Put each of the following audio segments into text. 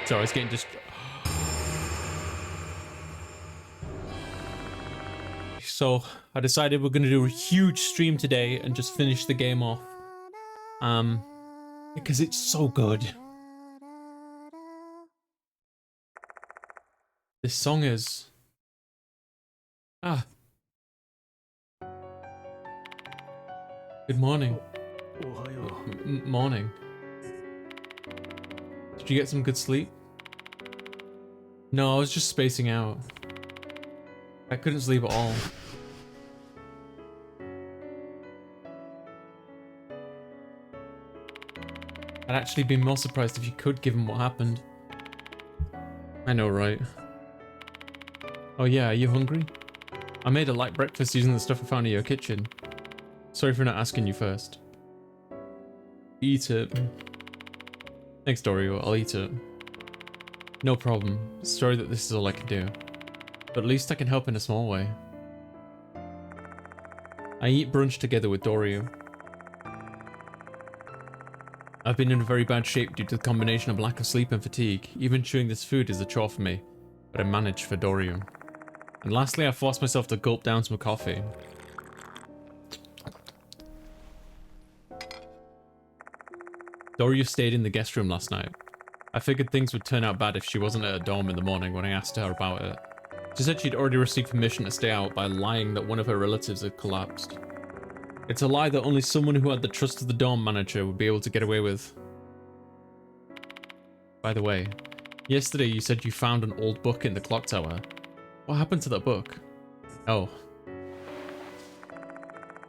Sorry, I was getting just. So I decided we're gonna do a huge stream today and just finish the game off. Because it's so good. This song is. Good morning. Morning. Did you get some good sleep? No, I was just spacing out. I couldn't sleep at all. I'd actually be more surprised if you could, given what happened. I know, right? Oh yeah, are you hungry? I made a light breakfast using the stuff I found in your kitchen. Sorry for not asking you first. Eat it. Thanks, Dorio, I'll eat it. No problem. Sorry that this is all I can do. But at least I can help in a small way. I eat brunch together with Dorio. I've been in very bad shape due to the combination of lack of sleep and fatigue. Even chewing this food is a chore for me, but I managed for Dorio. And lastly, I forced myself to gulp down some coffee. Dorio stayed in the guest room last night. I figured things would turn out bad if she wasn't at her dorm in the morning when I asked her about it. She said she'd already received permission to stay out by lying that one of her relatives had collapsed. It's a lie that only someone who had the trust of the dorm manager would be able to get away with. By the way, yesterday you said you found an old book in the clock tower. What happened to that book? Oh.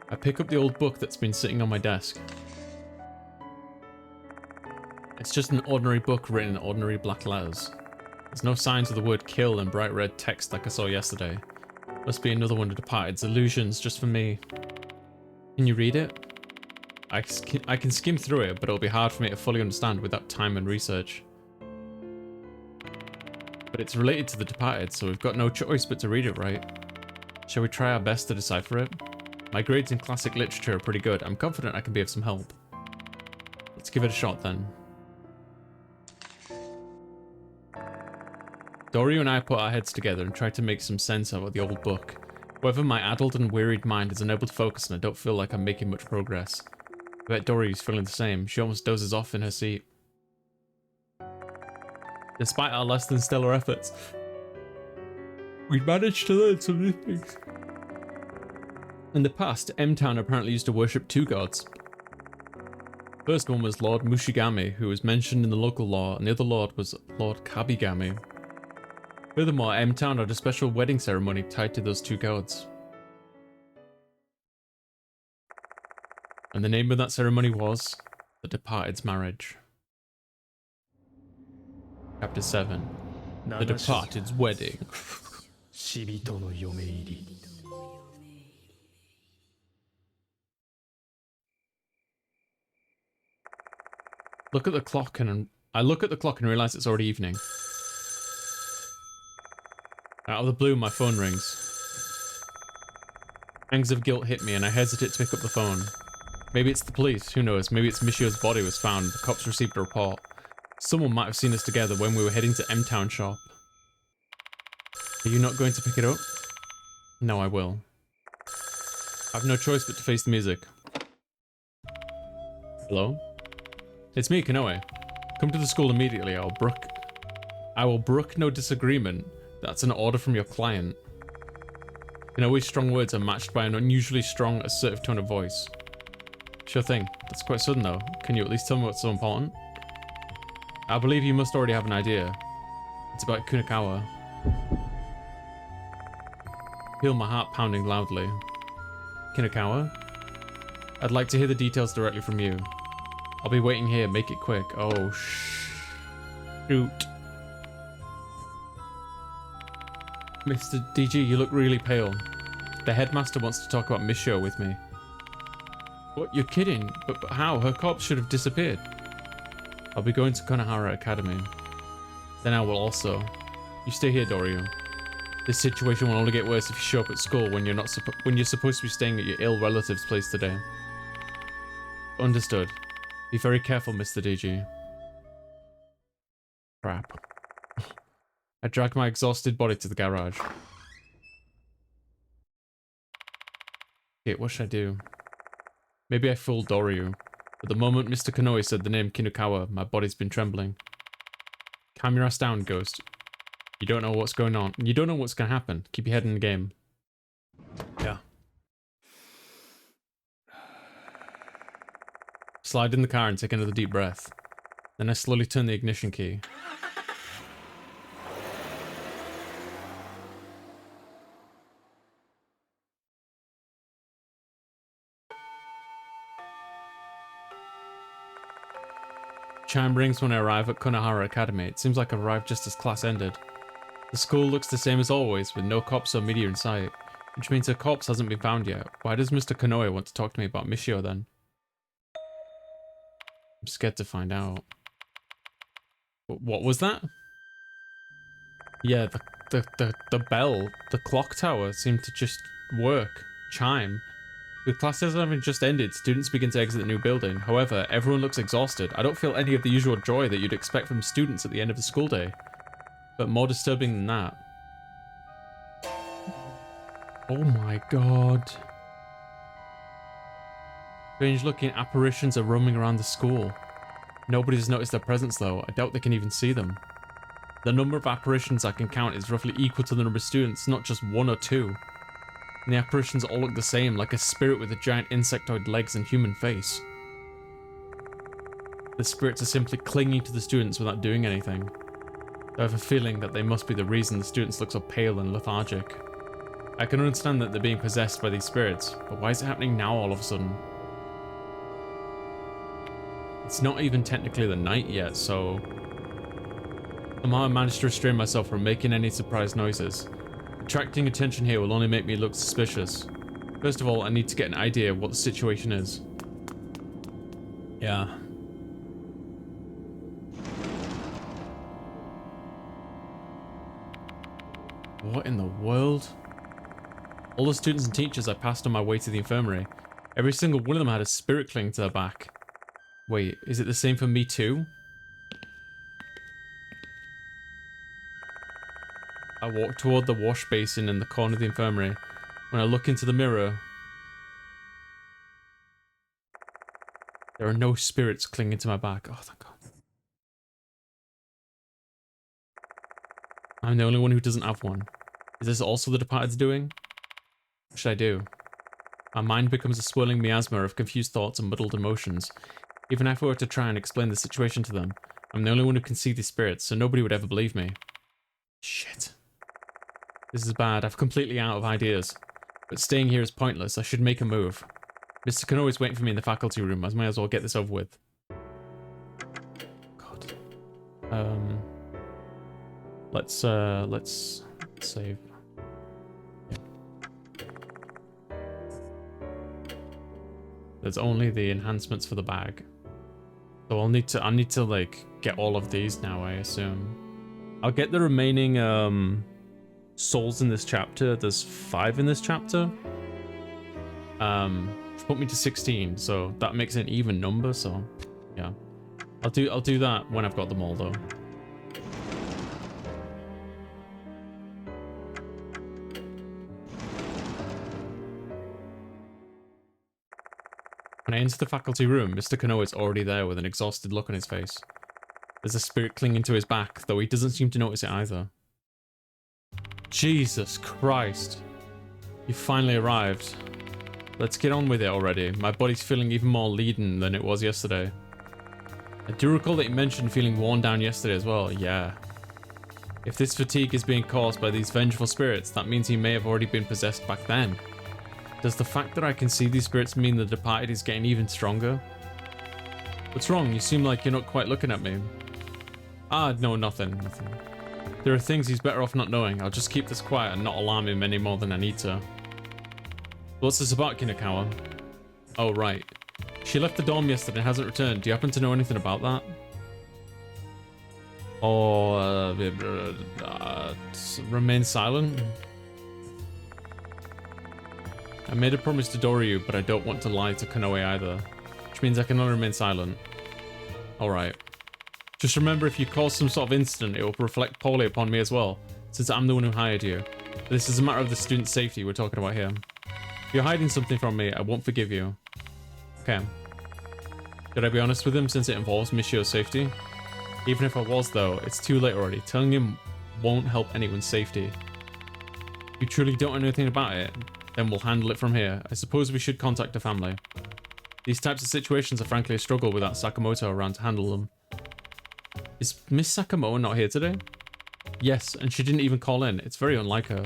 I pick up the old book that's been sitting on my desk. It's just an ordinary book written in ordinary black letters. There's no signs of the word kill in bright red text like I saw yesterday. Must be another one of Departed's illusions just for me. Can you read it? I can skim through it, but it'll be hard for me to fully understand without time and research. But it's related to the Departed, so we've got no choice but to read it, right? Shall we try our best to decipher it? My grades in classic literature are pretty good. I'm confident I can be of some help. Let's give it a shot then. Dorio and I put our heads together and tried to make some sense out of the old book. However, my addled and wearied mind is unable to focus and I don't feel like I'm making much progress. I bet Dorio's feeling the same. She almost dozes off in her seat. Despite our less than stellar efforts, we managed to learn some new things. In the past, M-Town apparently used to worship two gods. The first one was Lord Mushigami, who was mentioned in the local lore, and the other lord was Lord Kabigami. Furthermore, M-Town had a special wedding ceremony tied to those two gods. And the name of that ceremony was The Departed's Marriage. Chapter 7. The Departed's Wedding. Look at the clock and I look at the clock and realize it's already evening. Out of the blue, my phone rings. Pangs of guilt hit me and I hesitate to pick up the phone. Maybe it's the police, who knows, maybe it's Michio's body was found, the cops received a report. Someone might have seen us together when we were heading to M-Town shop. Are you not going to pick it up? No, I will. I have no choice but to face the music. Hello? It's me, Kanoe. Come to the school immediately, I will brook no disagreement. That's an order from your client. Kanoe's strong words are matched by an unusually strong, assertive tone of voice. Sure thing. That's quite sudden though. Can you at least tell me what's so important? I believe you must already have an idea. It's about Kunakawa. Feel my heart pounding loudly. Kunakawa? I'd like to hear the details directly from you. I'll be waiting here, make it quick. Oh, shoot. Mr. DG, you look really pale. The headmaster wants to talk about Michio with me. What, you're kidding? But how? Her corpse should have disappeared. I'll be going to Konohara Academy. Then I will also. You stay here, Dorio. This situation will only get worse if you show up at school when you're supposed to be staying at your ill relative's place today. Understood. Be very careful, Mr. DG. Crap. I dragged my exhausted body to the garage. Okay, what should I do? Maybe I fooled Doryu. But the moment Mr. Konoe said the name Kinukawa, my body's been trembling. Calm your ass down, Ghost. You don't know what's going on. You don't know what's gonna happen. Keep your head in the game. Yeah. Slide in the car and take another deep breath. Then I slowly turn the ignition key. Chime rings when I arrive at Konohara Academy. It seems like I arrived just as class ended. The school looks the same as always, with no cops or media in sight, which means a corpse hasn't been found yet. Why does Mr. Konoe want to talk to me about Michio then? I'm scared to find out. What was that? Yeah, the bell, the clock tower seemed to just work. Chime. With classes having just ended, students begin to exit the new building. However, everyone looks exhausted. I don't feel any of the usual joy that you'd expect from students at the end of the school day. But more disturbing than that. Oh my god. Strange looking apparitions are roaming around the school. Nobody's noticed their presence though. I doubt they can even see them. The number of apparitions I can count is roughly equal to the number of students, not just one or two. And the apparitions all look the same, like a spirit with a giant insectoid legs and human face. The spirits are simply clinging to the students without doing anything. I have a feeling that they must be the reason the students look so pale and lethargic. I can understand that they're being possessed by these spirits, but why is it happening now all of a sudden? It's not even technically the night yet, so... Somehow I managed to restrain myself from making any surprise noises. Attracting attention here will only make me look suspicious. First of all, I need to get an idea of what the situation is. Yeah. What in the world? All the students and teachers I passed on my way to the infirmary, every single one of them had a spirit clinging to their back. Wait, is it the same for me too? I walk toward the wash basin in the corner of the infirmary. When I look into the mirror, there are no spirits clinging to my back. Oh, thank God. I'm the only one who doesn't have one. Is this also the departed's doing? What should I do? My mind becomes a swirling miasma of confused thoughts and muddled emotions. Even if I were to try and explain the situation to them, I'm the only one who can see these spirits, so nobody would ever believe me. Shit. This is bad. I've completely out of ideas. But staying here is pointless. I should make a move. Mr. Konoe's waiting for me in the faculty room. I might as well get this over with. God. Let's save. Yeah. There's only the enhancements for the bag. So I need to like get all of these now, I assume. I'll get the remaining souls in this chapter. There's 5 in this chapter. Which put me to 16, so that makes it an even number, so yeah. I'll do that when I've got them all though. When I enter the faculty room, Mr. Konoe is already there with an exhausted look on his face. There's a spirit clinging to his back, though he doesn't seem to notice it either. Jesus Christ. You finally arrived. Let's get on with it already. My body's feeling even more leaden than it was yesterday. I do recall that you mentioned feeling worn down yesterday as well. Yeah. If this fatigue is being caused by these vengeful spirits, that means he may have already been possessed back then. Does the fact that I can see these spirits mean the departed is getting even stronger? What's wrong? You seem like you're not quite looking at me. Ah, no, nothing. There are things he's better off not knowing. I'll just keep this quiet and not alarm him any more than I need to. What's this about, Kinukawa? Oh, right. She left the dorm yesterday and hasn't returned. Do you happen to know anything about that? Or, remain silent? I made a promise to Doryu, but I don't want to lie to Konoe either. Which means I can only remain silent. Alright. Just remember, if you cause some sort of incident, it will reflect poorly upon me as well, since I'm the one who hired you. This is a matter of the student's safety we're talking about here. If you're hiding something from me, I won't forgive you. Okay. Should I be honest with him since it involves Michio's safety? Even if I was, though, it's too late already. Telling him won't help anyone's safety. If you truly don't know anything about it, then we'll handle it from here. I suppose we should contact the family. These types of situations are frankly a struggle without Sakamoto around to handle them. Is Miss Sakamoto not here today? Yes, and she didn't even call in. It's very unlike her.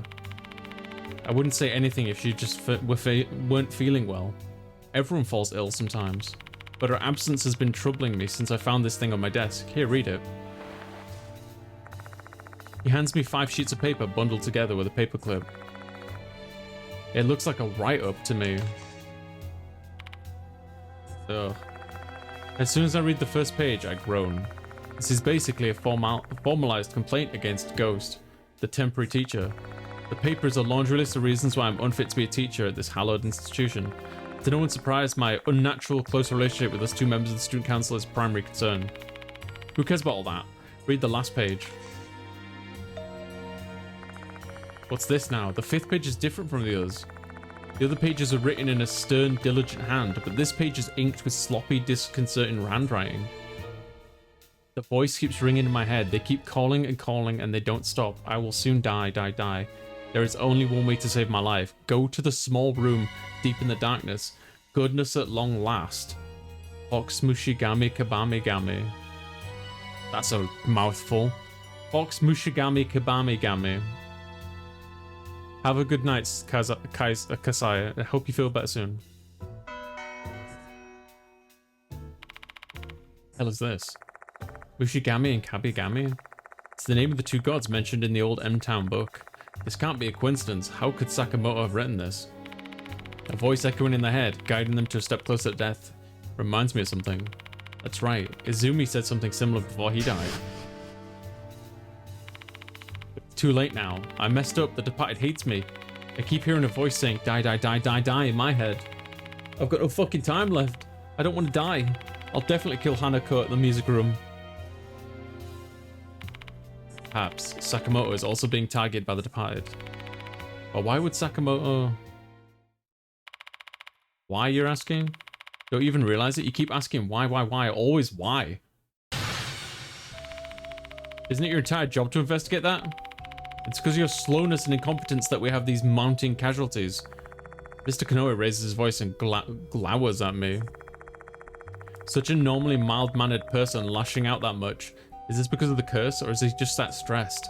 I wouldn't say anything if she just weren't feeling well. Everyone falls ill sometimes. But her absence has been troubling me since I found this thing on my desk. Here, read it. He hands me 5 sheets of paper bundled together with a paperclip. It looks like a write-up to me. Ugh. As soon as I read the first page, I groan. This is basically a formalized complaint against Ghost, the temporary teacher. The paper is a laundry list of reasons why I'm unfit to be a teacher at this hallowed institution. To no one's surprise, my unnatural close relationship with us 2 members of the student council is primary concern. Who cares about all that? Read the last page. What's this now? The 5th page is different from the others. The other pages are written in a stern, diligent hand, but this page is inked with sloppy, disconcerting handwriting. The voice keeps ringing in my head. They keep calling and calling and they don't stop. I will soon die, die, die. There is only one way to save my life. Go to the small room deep in the darkness. Goodness at long last. Fox Mushigami Kabami Gami. That's a mouthful. Fox Mushigami Kabami Gami. Have a good night, Kasaya. I hope you feel better soon. Hell is this? Mushigami and Kabigami? It's the name of the 2 gods mentioned in the old M-Town book. This can't be a coincidence. How could Sakamoto have written this? A voice echoing in their head, guiding them to a step closer to death. Reminds me of something. That's right. Izumi said something similar before he died. It's too late now. I messed up. The departed hates me. I keep hearing a voice saying, die, die, die, die, die in my head. I've got no fucking time left. I don't want to die. I'll definitely kill Hanako at the music room. Perhaps Sakamoto is also being targeted by the departed. But why would Sakamoto... Why, you're asking? Don't you even realize it? You keep asking why, always why. Isn't it your entire job to investigate that? It's because of your slowness and incompetence that we have these mounting casualties. Mr. Kanoe raises his voice and glowers at me. Such a normally mild-mannered person lashing out that much. Is this because of the curse, or is he just that stressed?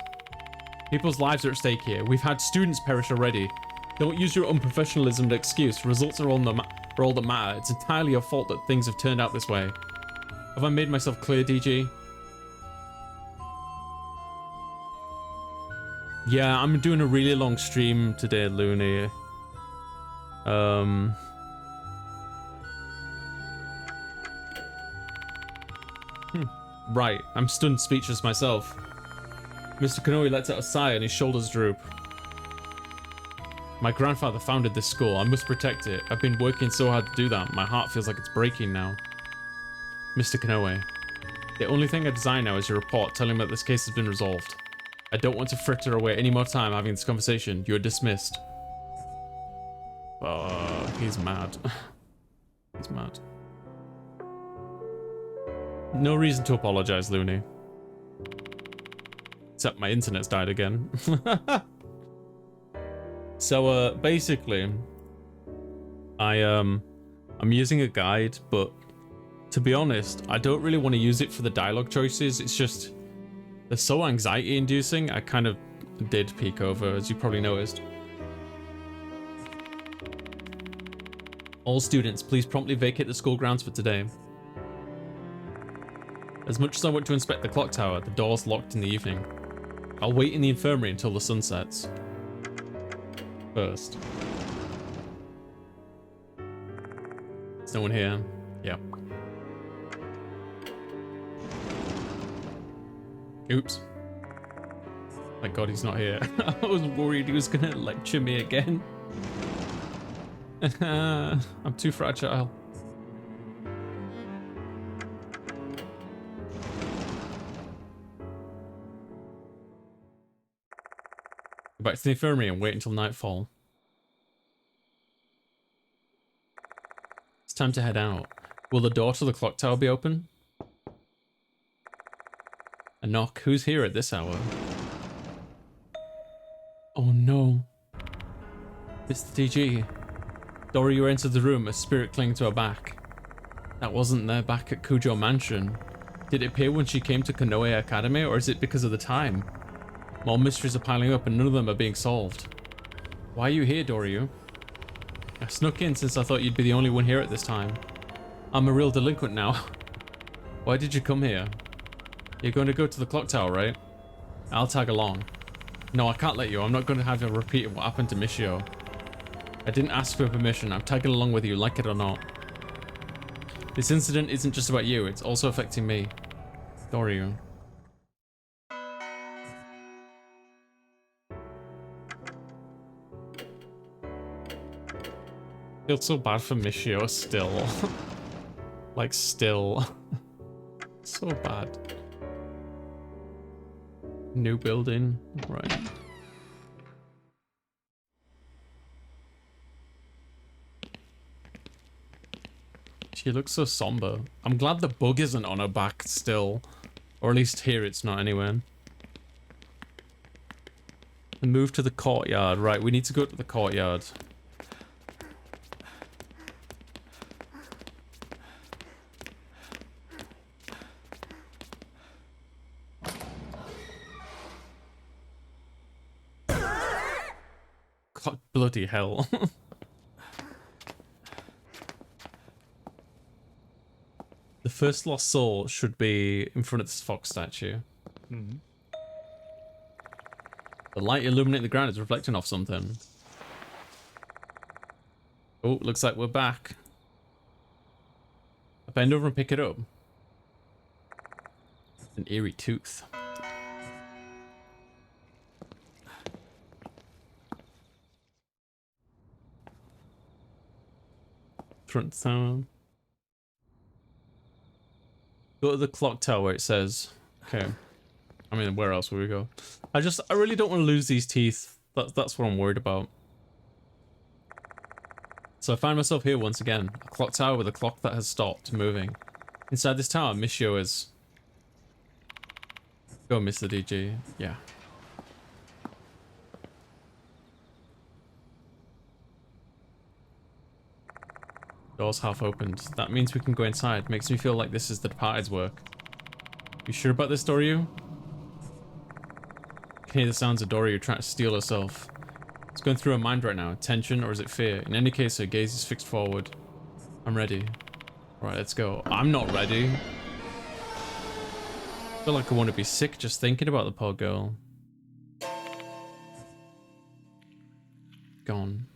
People's lives are at stake here. We've had students perish already. Don't use your unprofessionalism as an excuse. Results are all that matter. It's entirely your fault that things have turned out this way. Have I made myself clear, DG? Yeah, I'm doing a really long stream today, Looney. Right, I'm stunned speechless myself. Mr. Kanoe lets out a sigh and his shoulders droop. My grandfather founded this school. I must protect it. I've been working so hard to do that. My heart feels like it's breaking now. Mr. Kanoe, the only thing I desire now is your report telling me that this case has been resolved. I don't want to fritter away any more time having this conversation. You are dismissed. He's mad. He's mad. No reason to apologize, Looney. Except my internet's died again. So, basically, I'm using a guide, but to be honest, I don't really want to use it for the dialogue choices. It's just, they're so anxiety-inducing. I kind of did peek over, as you probably noticed. All students, please promptly vacate the school grounds for today. As much as I want to inspect the clock tower, the door's locked in the evening. I'll wait in the infirmary until the sun sets. First. There's no one here. Yeah. Oops. Thank God he's not here. I was worried he was gonna lecture me again. I'm too fragile. Go back to the infirmary and wait until nightfall. It's time to head out. Will the door to the clock tower be open? A knock. Who's here at this hour? Oh no. Mr. DG. Doryu entered the room, a spirit clinging to her back. That wasn't there back at Kujo Mansion. Did it appear when she came to Konoe Academy, or is it because of the time? More mysteries are piling up and none of them are being solved. Why are you here, Doryu? I snuck in since I thought you'd be the only one here at this time. I'm a real delinquent now. Why did you come here? You're going to go to the clock tower, right? I'll tag along. No, I can't let you. I'm not going to have a repeat of what happened to Michio. I didn't ask for permission. I'm tagging along with you, like it or not. This incident isn't just about you. It's also affecting me. Doryu. Feel so bad for Michio still. Like still. So bad. New building, right. She looks so somber. I'm glad the bug isn't on her back still. Or at least here it's not anywhere. And move to the courtyard. Right, we need to go to the courtyard. God, bloody hell. The first lost soul should be in front of this fox statue. Mm-hmm. The light illuminating the ground is reflecting off something. Oh, looks like we're back. I bend over and pick it up. An eerie tooth. Front sound. Go to the clock tower where it says. Okay. I mean, where else will we go? I really don't want to lose these teeth. That's what I'm worried about. So I find myself here once again. A clock tower with a clock that has stopped moving. Inside this tower, Michio is... Go, Mr. DG. Yeah. Door's half opened. That means we can go inside. Makes me feel like this is the Departed's work. You sure about this, Doryu? I can hear the sounds of Doryu trying to steal herself. It's going through her mind right now. Tension, or is it fear? In any case, her gaze is fixed forward. I'm ready. Alright, let's go. I'm not ready. I feel like I want to be sick just thinking about the poor girl. Gone.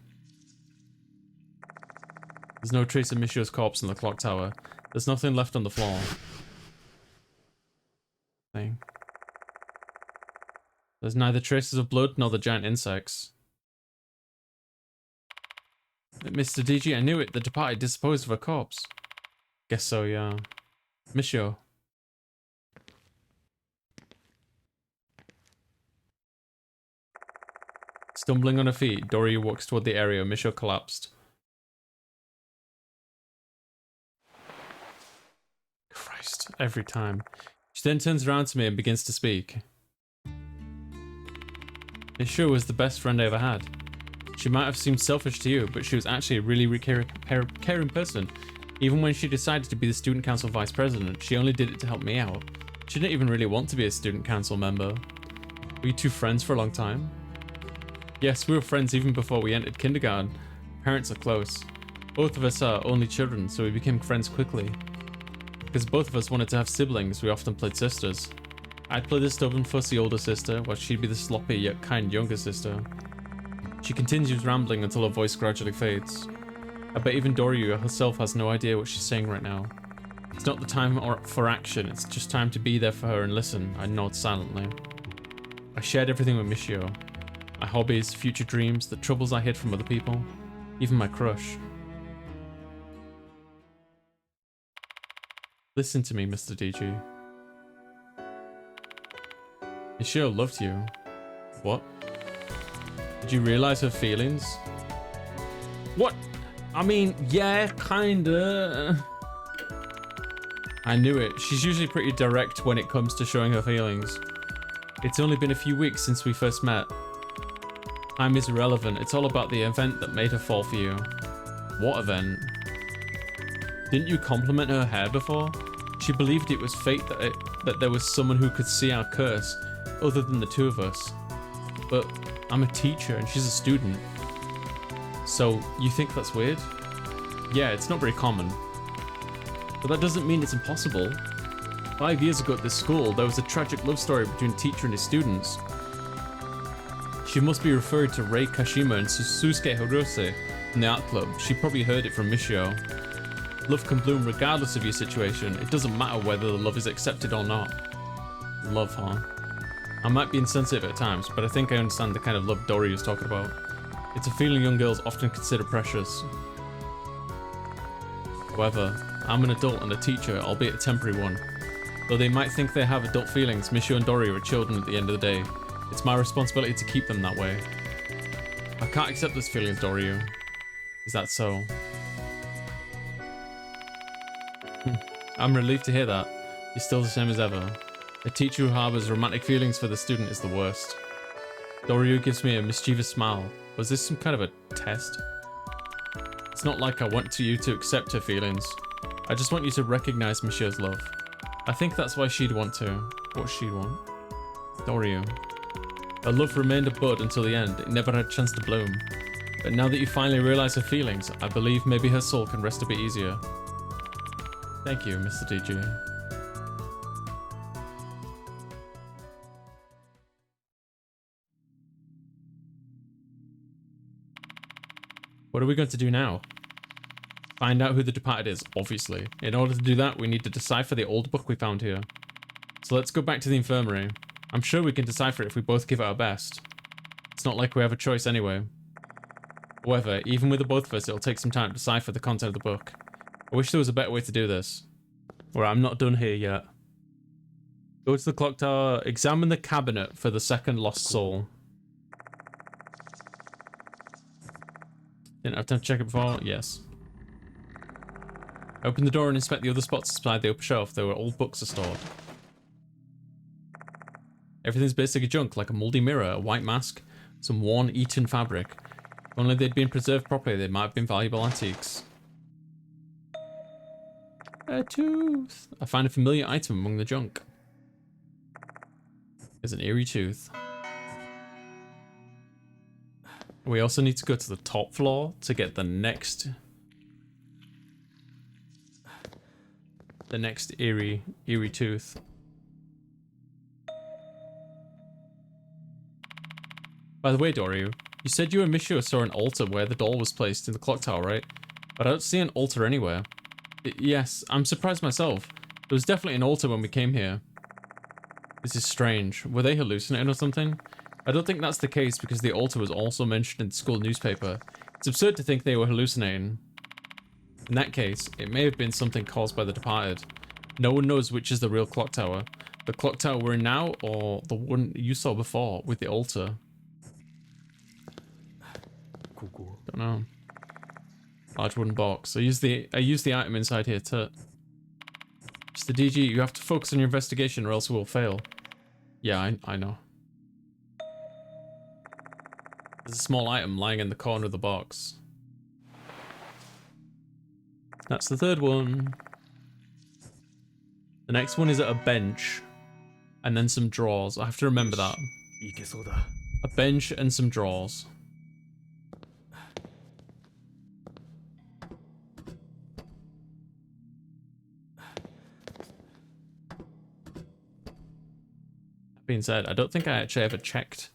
There's no trace of Michio's corpse in the clock tower. There's nothing left on the floor. Thing. There's neither traces of blood nor the giant insects. Mr. DG, I knew it. The Departed disposed of a corpse. Guess so, yeah. Michio. Stumbling on her feet, Doryu walks toward the area. Michio collapsed. Christ, every time. She then turns around to me and begins to speak. Michio was the best friend I ever had. She might have seemed selfish to you, but she was actually a really caring person. Even when she decided to be the student council vice president, she only did it to help me out. She didn't even really want to be a student council member. Were you two friends for a long time? Yes, we were friends even before we entered kindergarten. Parents are close. Both of us are only children, so we became friends quickly. Because both of us wanted to have siblings, we often played sisters. I'd play the stubborn, fussy older sister, while she'd be the sloppy yet kind younger sister. She continues rambling until her voice gradually fades. I bet even Doryu herself has no idea what she's saying right now. It's not the time for action, it's just time to be there for her and listen. I nod silently. I shared everything with Michio. My hobbies, future dreams, the troubles I hid from other people, even my crush. Listen to me, Mr. DG. Michio loved you. What? Did you realize her feelings? What? I mean, yeah, kinda. I knew it. She's usually pretty direct when it comes to showing her feelings. It's only been a few weeks since we first met. Time is irrelevant. It's all about the event that made her fall for you. What event? Didn't you compliment her hair before? She believed it was fate that there was someone who could see our curse, other than the two of us. But I'm a teacher and she's a student. So you think that's weird? Yeah, it's not very common. But that doesn't mean it's impossible. 5 years ago at this school, there was a tragic love story between a teacher and his students. She must be referred to Rei Kashima and Susuke Hirose in the art club. She probably heard it from Michio. Love can bloom regardless of your situation. It doesn't matter whether the love is accepted or not. Love, huh? I might be insensitive at times, but I think I understand the kind of love Dory was talking about. It's a feeling young girls often consider precious. However, I'm an adult and a teacher, albeit a temporary one. Though they might think they have adult feelings, Michio and Dory are children at the end of the day. It's my responsibility to keep them that way. I can't accept those feelings, Doryu. Is that so? I'm relieved to hear that. You're still the same as ever. A teacher who harbors romantic feelings for the student is the worst. Doryu gives me a mischievous smile. Was this some kind of a test? It's not like I want you to accept her feelings. I just want you to recognize Michio's love. I think that's why she'd want to. What she'd want? Doryu. Her love remained a bud until the end. It never had a chance to bloom. But now that you finally realize her feelings, I believe maybe her soul can rest a bit easier. Thank you, Mr. DG. What are we going to do now? Find out who the departed is, obviously. In order to do that, we need to decipher the old book we found here. So let's go back to the infirmary. I'm sure we can decipher it if we both give it our best. It's not like we have a choice anyway. However, even with the both of us, it'll take some time to decipher the content of the book. I wish there was a better way to do this. Alright, I'm not done here yet. Go to the clock tower, examine the cabinet for the second lost soul. Didn't have time to check it before? Yes. Open the door and inspect the other spots beside the upper shelf. There were old books are stored. Everything's basically junk, like a mouldy mirror, a white mask, some worn, eaten fabric. If only they'd been preserved properly, they might have been valuable antiques. A tooth! I find a familiar item among the junk. There's an eerie tooth. We also need to go to the top floor to get the next eerie tooth. By the way, Doryu, you said you and Michio saw an altar where the doll was placed in the clock tower, right? But I don't see an altar anywhere. Yes, I'm surprised myself. There was definitely an altar when we came here. This is strange. Were they hallucinating or something? I don't think that's the case because the altar was also mentioned in the school newspaper. It's absurd to think they were hallucinating. In that case, it may have been something caused by the departed. No one knows which is the real clock tower. The clock tower we're in now, or the one you saw before with the altar. Don't know. Large wooden box. I use the item inside here to... Mr. DG, you have to focus on your investigation or else we'll fail. Yeah, I know. There's a small item lying in the corner of the box. That's the third one. The next one is at a bench. And then some drawers. I have to remember that. A bench and some drawers. That being said, I don't think I actually ever checked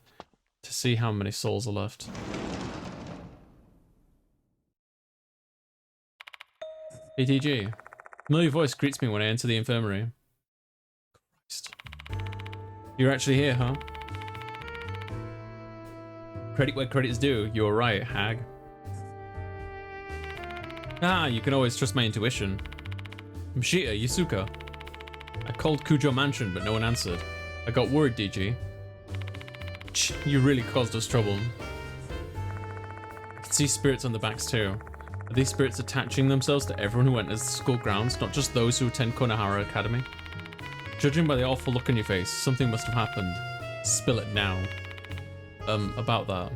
to see how many souls are left. ATG. Familiar voice greets me when I enter the infirmary. Christ. You're actually here, huh? Credit where credit's due. You were right, hag. Ah, you can always trust my intuition. Mshita, Yusuka. I called Kujo Mansion, but no one answered. I got worried, DG. You really caused us trouble. could see spirits on the backs too. Are these spirits attaching themselves to everyone who enters the school grounds, not just those who attend Konohara Academy? Judging by the awful look on your face, something must have happened. Spill it now. About that.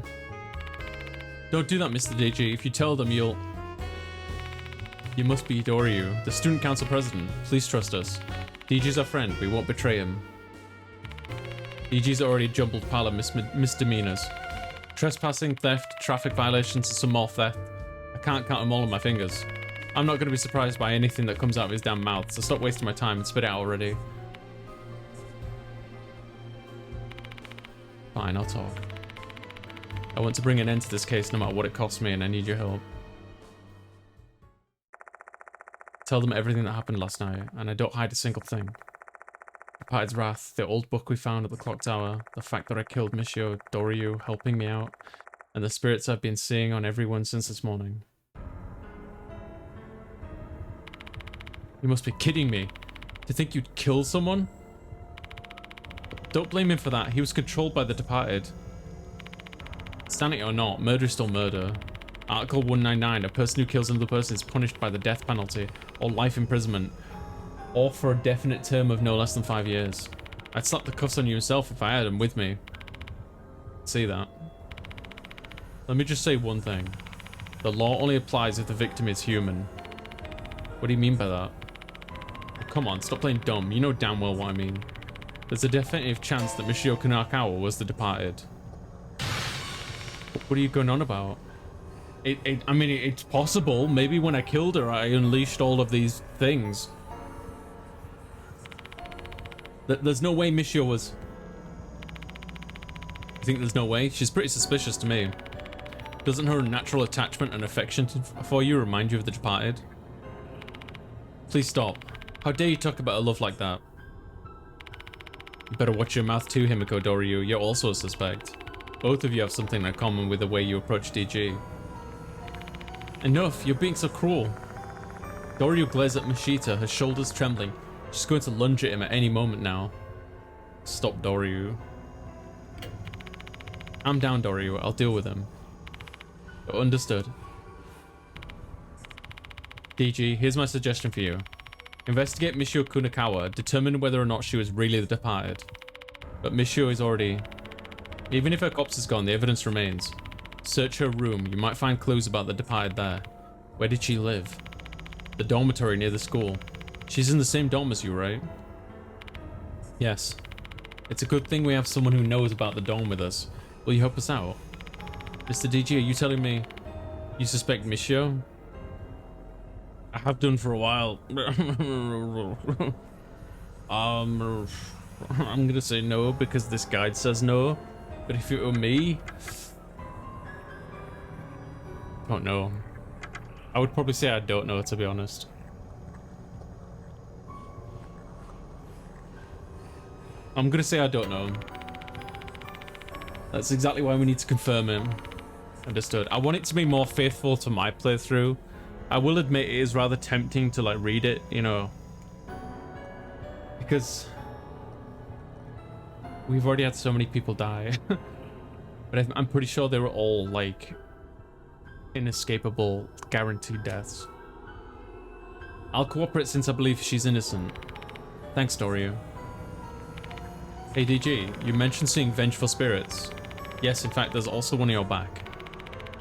Don't do that, Mr. DG. If you tell them, you must be Doryu, the student council president. Please trust us. DG's our friend. We won't betray him. DG's already jumbled pile of misdemeanors. Trespassing, theft, traffic violations, and some more theft. I can't count them all on my fingers. I'm not going to be surprised by anything that comes out of his damn mouth, so stop wasting my time and spit it out already. Fine, I'll talk. I want to bring an end to this case no matter what it costs me, and I need your help. Tell them everything that happened last night, and I don't hide a single thing. Departed's wrath, the old book we found at the clock tower, the fact that I killed Michio, Doryu helping me out, and the spirits I've been seeing on everyone since this morning. You must be kidding me. To think you'd kill someone? Don't blame him for that, he was controlled by the Departed. Standing or not, murder is still murder. Article 199, a person who kills another person is punished by the death penalty, or life imprisonment, or for a definite term of no less than 5 years. I'd slap the cuffs on you yourself if I had them with me. See that? Let me just say one thing. The law only applies if the victim is human. What do you mean by that? Oh, come on, stop playing dumb. You know damn well what I mean. There's a definitive chance that Michio Kanakawa was the Departed. What are you going on about? I mean, it's possible. Maybe when I killed her, I unleashed all of these things. There's no way Michio was... I think there's no way? She's pretty suspicious to me. Doesn't her natural attachment and affection for you remind you of the Departed? Please stop. How dare you talk about a love like that? You better watch your mouth too, Himiko Doryu. You're also a suspect. Both of you have something in common with the way you approach DG. Enough, you're being so cruel. Doryu glares at Mishita, her shoulders trembling. She's going to lunge at him at any moment now. Stop, Doryu. I'm down, Doryu. I'll deal with him. Understood. DG, here's my suggestion for you. Investigate Michio Kunakawa, determine whether or not she was really the Departed. But Michio is already... Even if her corpse is gone, the evidence remains. Search her room, you might find clues about the Departed there. Where did she live? The dormitory near the school. She's in the same dorm as you, right? Yes. It's a good thing we have someone who knows about the dorm with us. Will you help us out? Mr. DG, are you telling me you suspect Michio? I have done for a while. I'm gonna say no because this guide says no. But if it were me... Don't know. I would probably say I don't know, to be honest. I'm gonna say I don't know. That's exactly why we need to confirm him. Understood. I want it to be more faithful to my playthrough. I will admit it is rather tempting to like read it, you know. Because we've already had so many people die. But I'm pretty sure they were all like inescapable, guaranteed deaths. I'll cooperate since I believe she's innocent. Thanks, Doryu. Hey DG, you mentioned seeing vengeful spirits. Yes, in fact, there's also one on your back.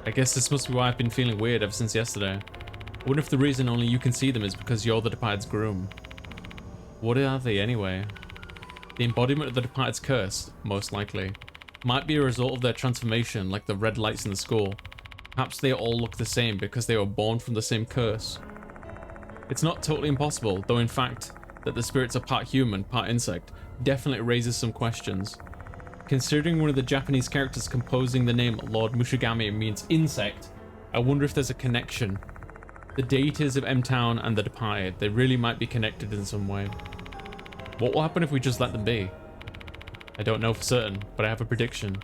I guess this must be why I've been feeling weird ever since yesterday. I wonder if the reason only you can see them is because you're the Departed's groom. What are they anyway? The embodiment of the Departed's curse, most likely. Might be a result of their transformation, like the red lights in the school. Perhaps they all look the same because they were born from the same curse. It's not totally impossible, though in fact, that the spirits are part human, part insect, definitely raises some questions. Considering one of the Japanese characters composing the name Lord Mushigami means insect, I wonder if there's a connection. The deities of M-Town and the Departed, they really might be connected in some way. What will happen if we just let them be? I don't know for certain, but I have a prediction.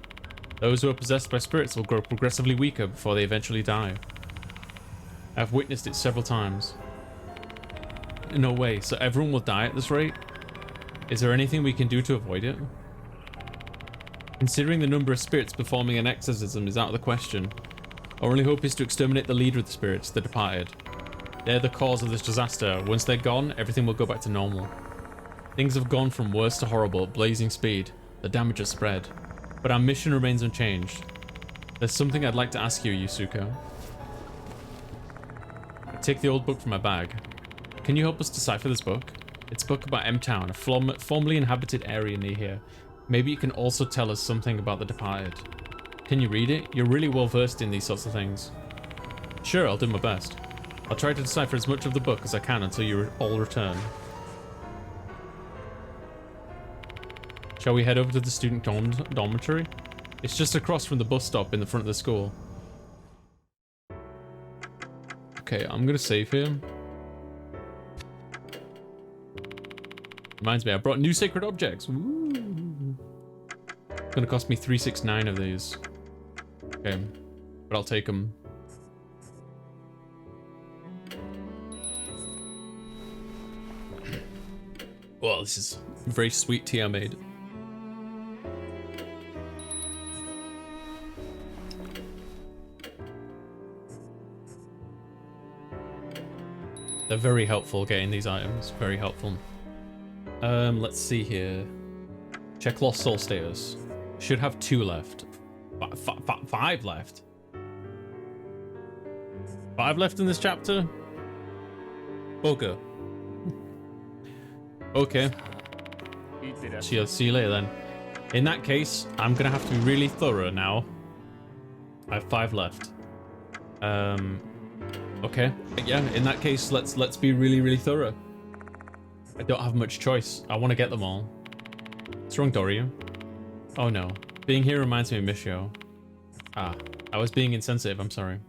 Those who are possessed by spirits will grow progressively weaker before they eventually die. I've witnessed it several times. No way, so everyone will die at this rate? Is there anything we can do to avoid it? Considering the number of spirits performing an exorcism is out of the question, Our only hope is to exterminate the leader of the spirits, the departed. They're the cause of this disaster. Once they're gone, everything will go back to normal. Things have gone from worse to horrible at blazing speed. The damage has spread. But our mission remains unchanged. There's something I'd like to ask you, Yusuko. I take the old book from my bag. Can you help us decipher this book? It's a book about M-Town, a formerly inhabited area near here. Maybe it can also tell us something about the departed. Can you read it? You're really well versed in these sorts of things. Sure, I'll do my best. I'll try to decipher as much of the book as I can until you all return. Shall we head over to the student dormitory? It's just across from the bus stop in the front of the school. Okay, I'm gonna save here. Reminds me, I brought new sacred objects. Ooh. It's gonna cost me 369 of these. Okay, but I'll take them. Well, this is very sweet tea I made. They're very helpful getting these items. Very helpful. Let's see here. Check lost soul status. Should have 2 left. 5 left. 5 left in this chapter? Bugger. Okay. See you later then. In that case, I'm gonna have to be really thorough now. I have 5 left. Okay. Yeah, in that case, let's be really thorough. I don't have much choice. I want to get them all. What's wrong, Doryu? Oh no. Being here reminds me of Michio. Ah, I was being insensitive, I'm sorry.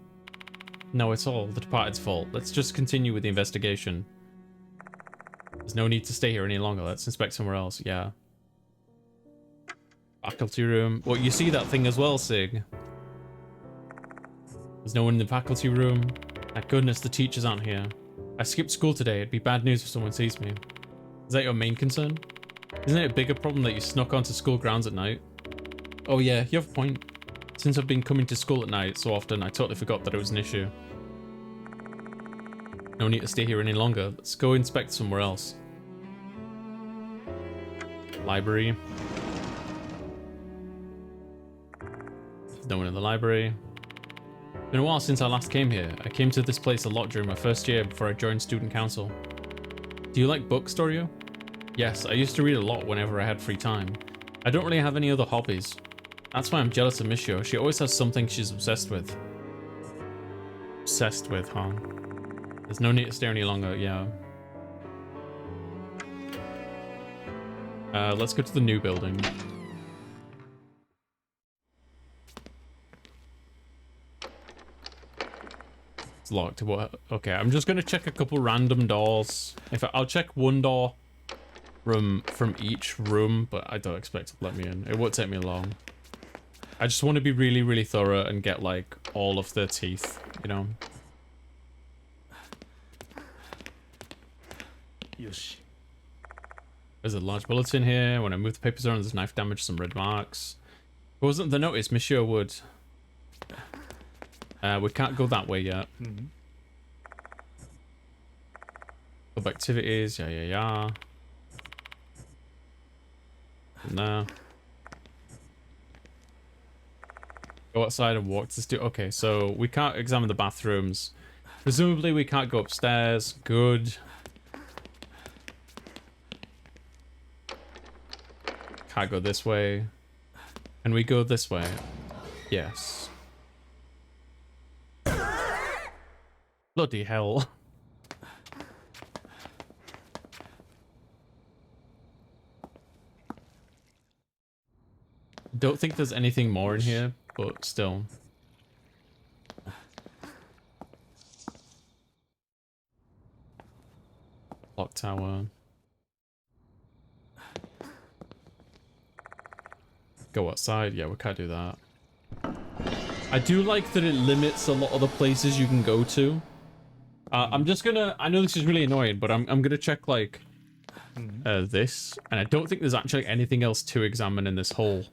No, it's all the departed's fault. Let's just continue with the investigation. There's no need to stay here any longer. Let's inspect somewhere else. Yeah. Faculty room. Well, you see that thing as well, Sig. There's no one in the faculty room. Thank goodness the teachers aren't here. I skipped school today. It'd be bad news if someone sees me. Is that your main concern? Isn't it a bigger problem that you snuck onto school grounds at night? Oh yeah, you have a point. Since I've been coming to school at night so often, I totally forgot that it was an issue. No need to stay here any longer. Let's go inspect somewhere else. Library. There's no one in the library. It's been a while since I last came here. I came to this place a lot during my first year before I joined student council. Do you like books, Doryu? Yes, I used to read a lot whenever I had free time. I don't really have any other hobbies. That's why I'm jealous of Michio. She always has something she's obsessed with. Obsessed with, huh? There's no need to stay any longer, yeah. Let's go to the new building. It's locked. What? Okay, I'm just gonna check a couple random doors. I'll check one door from each room, but I don't expect it to let me in. It won't take me long. I just want to be really thorough and get like all of the teeth, you know. Yoshi. There's a large bulletin here. When I move the papers around, there's knife damage, some red marks. If it wasn't the notice, Michio would. We can't go that way yet. Mm-hmm. Club activities, yeah. No. Go outside and walk to the studio. Okay, so we can't examine the bathrooms. Presumably we can't go upstairs. Good. Can't go this way. Can we go this way? Yes. Bloody hell. Don't think there's anything more in here, but still. Clock tower. Go outside. Yeah, we can't do that. I do like that it limits a lot of the places you can go to. I'm just gonna... I know this is really annoying, but I'm gonna check, like, this. And I don't think there's actually anything else to examine in this whole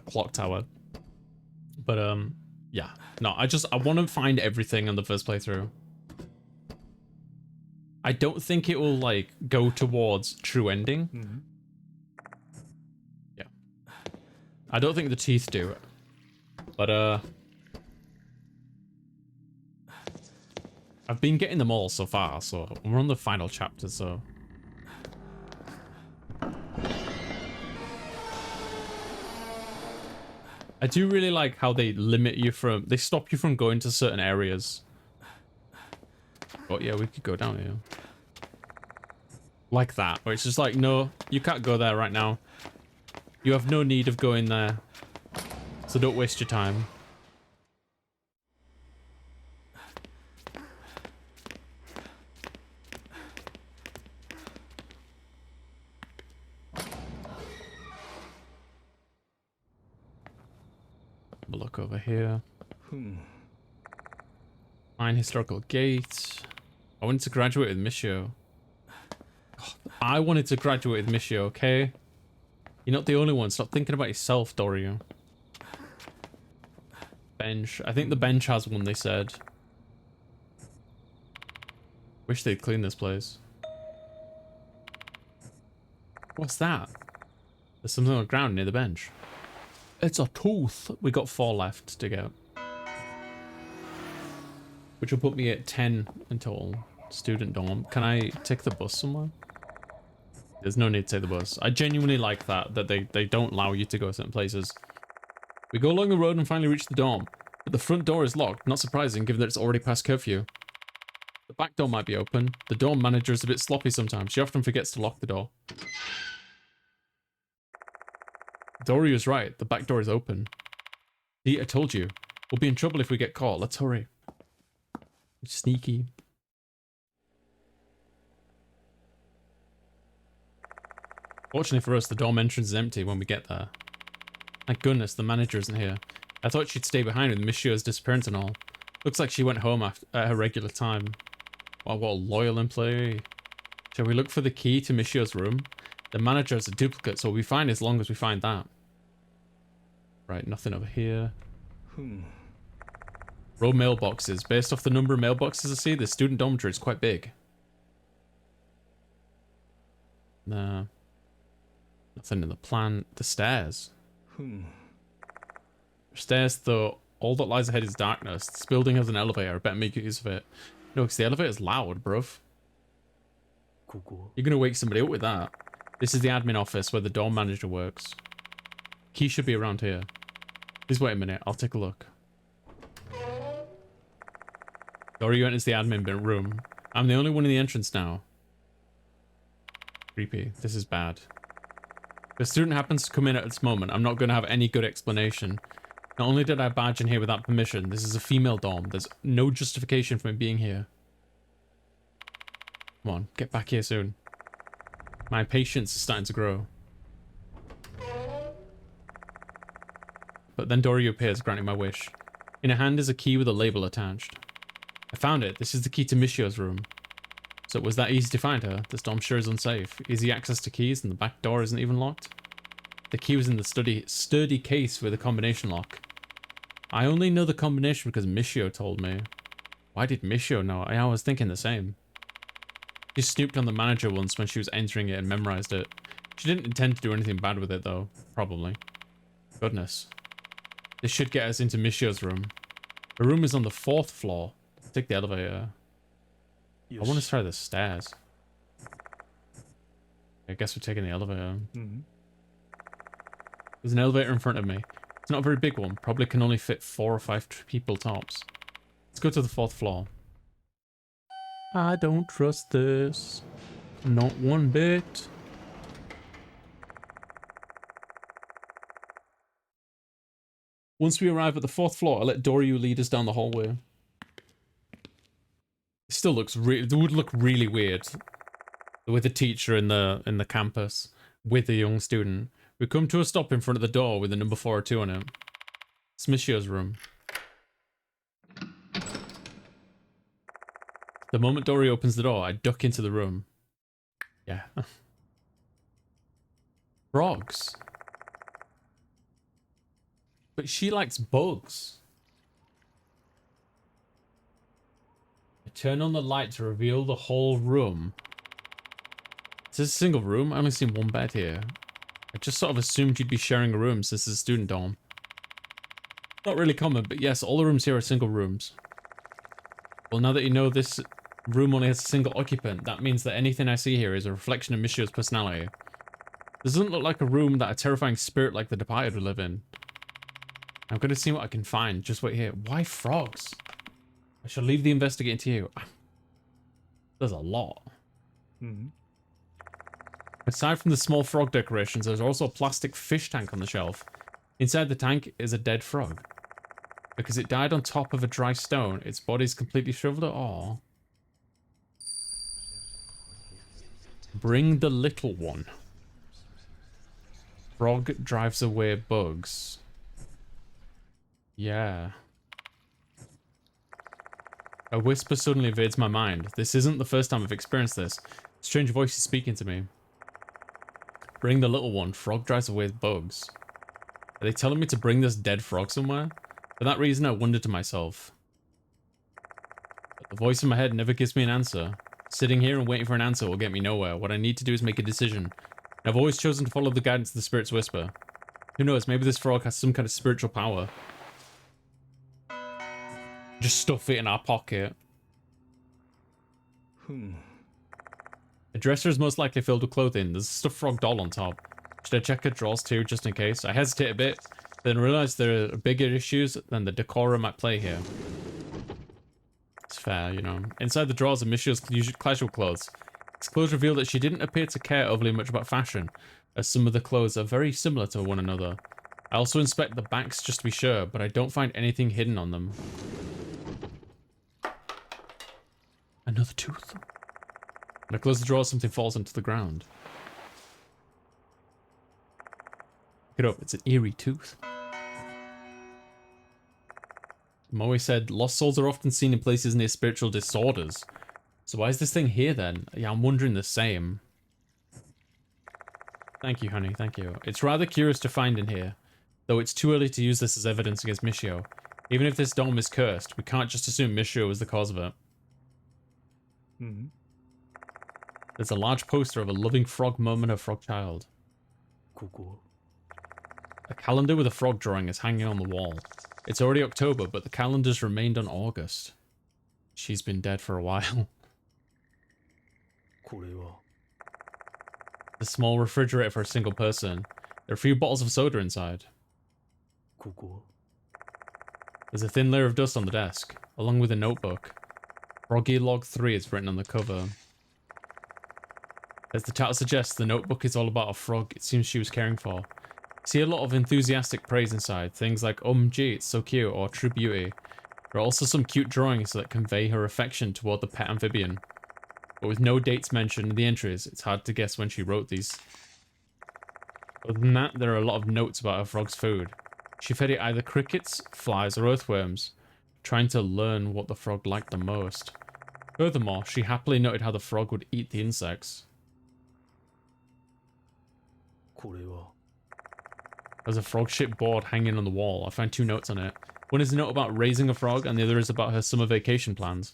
clock tower. But, Yeah. No, I want to find everything on the first playthrough. I don't think it will, like, go towards true ending. Mm-hmm. Yeah. I don't think the teeth do it. But, I've been getting them all so far, so we're on the final chapter, so... I do really like how they limit you from... They stop you from going to certain areas. But yeah, we could go down here. Like that, where it's just like, no, you can't go there right now. You have no need of going there. So don't waste your time. Have a look over here. Fine historical gate. I wanted to graduate with Michio. I wanted to graduate with Michio, okay? You're not the only one. Stop thinking about yourself, Dorio. Bench. I think the bench has one, they said. Wish they'd clean this place. What's that? There's something on the ground near the bench. It's a tooth. We got 4 left to go. Which will put me at 10 until student dorm. Can I take the bus somewhere? There's no need to take the bus. I genuinely like that they don't allow you to go certain places. We go along the road and finally reach the dorm. But the front door is locked. Not surprising, given that it's already past curfew. The back door might be open. The dorm manager is a bit sloppy sometimes. She often forgets to lock the door. Dorio's right. The back door is open. See, I told you. We'll be in trouble if we get caught. Let's hurry. Sneaky. Fortunately for us, the dorm entrance is empty when we get there. Thank goodness the manager isn't here. I thought she'd stay behind with Michio's disappearance and all. Looks like she went home at her regular time. Wow, what a loyal employee. Shall we look for the key to Michio's room? The manager has a duplicate, so we'll be fine as long as we find that. Right, nothing over here. Row mailboxes. Based off the number of mailboxes I see, the student dormitory is quite big. Nah. Nothing in the plan. The stairs. Stairs, though, all that lies ahead is darkness. This building has an elevator. I better make use of it. No, because the elevator's loud, bruv. You're gonna wake somebody up with that. This is the admin office where the dorm manager works. Key should be around here. Please wait a minute. I'll take a look. Dorio enters the admin room. I'm the only one in the entrance now. Creepy. This is bad. If a student happens to come in at this moment, I'm not going to have any good explanation. Not only did I barge in here without permission, this is a female dorm. There's no justification for me being here. Come on, get back here soon. My patience is starting to grow. But then Dorio appears, granting my wish. In her hand is a key with a label attached. I found it. This is the key to Michio's room. So it was that easy to find her. This dorm sure is unsafe. Easy access to keys and the back door isn't even locked. The key was in the sturdy case with a combination lock. I only know the combination because Michio told me. Why did Michio know? I was thinking the same. She snooped on the manager once when she was entering it and memorized it. She didn't intend to do anything bad with it though. Probably. Goodness. This should get us into Michio's room. Her room is on the 4th floor. Take the elevator. I want to try the stairs. I guess we're taking the elevator. There's an elevator in front of me. It's not a very big one. Probably can only fit 4 or 5 people tops. Let's go to the 4th floor. I don't trust this. Not one bit. Once we arrive at the 4th floor, I'll let Dorio lead us down the hallway. It still looks it would look really weird with a teacher in the campus with a young student. We come to a stop in front of the door with the number 402 on it. It's Michio's room. The moment Dory opens the door, I duck into the room. Yeah. Frogs. But she likes bugs. turn on the light to reveal the whole room. Is this a single room? I only seen one bed here. I just sort of assumed you'd be sharing a room since it's a student dorm. Not really common, but yes, all the rooms here are single rooms. Well, now that you know this room only has a single occupant, that means that anything I see here is a reflection of Michio's personality. This doesn't look like a room that a terrifying spirit like the departed would live in. I'm going to see what I can find. Just wait here. Why frogs? I shall leave the investigating to you. There's a lot. Mm-hmm. Aside from the small frog decorations, there's also a plastic fish tank on the shelf. Inside the tank is a dead frog. Because it died on top of a dry stone, its body's completely shriveled. Oh. Bring the little one. Frog drives away bugs. Yeah. A whisper suddenly invades my mind. This isn't the first time I've experienced this. A strange voice is speaking to me. Bring the little one. Frog drives away bugs. Are they telling me to bring this dead frog somewhere? For that reason, I wondered to myself. But the voice in my head never gives me an answer. Sitting here and waiting for an answer will get me nowhere. What I need to do is make a decision. And I've always chosen to follow the guidance of the spirit's whisper. Who knows, maybe this frog has some kind of spiritual power. Just stuff it in our pocket. The dresser is most likely filled with clothing. There's a stuffed frog doll on top. Should I check her drawers too, just in case? I hesitate a bit, then realize there are bigger issues than the decorum at play here. It's fair, you know. Inside the drawers are Michio's casual clothes. Its clothes reveal that she didn't appear to care overly much about fashion, as some of the clothes are very similar to one another. I also inspect the backs just to be sure, but I don't find anything hidden on them. Another tooth. When I close the drawer, something falls onto the ground. Pick it up, it's an eerie tooth. Moe said, lost souls are often seen in places near spiritual disorders. So why is this thing here then? Yeah, I'm wondering the same. Thank you, honey, thank you. It's rather curious to find in here, though it's too early to use this as evidence against Michio. Even if this dome is cursed, we can't just assume Michio was the cause of it. Mm-hmm. There's a large poster of a loving frog mum and her frog child. Cool. A calendar with a frog drawing is hanging on the wall. It's already October, but the calendar's remained on August. She's been dead for a while. The small refrigerator for a single person. There are a few bottles of soda inside. There's a thin layer of dust on the desk, along with a notebook. Froggy Log 3 is written on the cover. As the title suggests, the notebook is all about a frog it seems she was caring for. See a lot of enthusiastic praise inside, things like gee, it's so cute, or true beauty. There are also some cute drawings that convey her affection toward the pet amphibian. But with no dates mentioned in the entries, it's hard to guess when she wrote these. Other than that, there are a lot of notes about her frog's food. She fed it either crickets, flies, or earthworms, trying to learn what the frog liked the most. Furthermore, she happily noted how the frog would eat the insects. There's a frog-shaped board hanging on the wall. I found 2 notes on it. One is a note about raising a frog, and the other is about her summer vacation plans.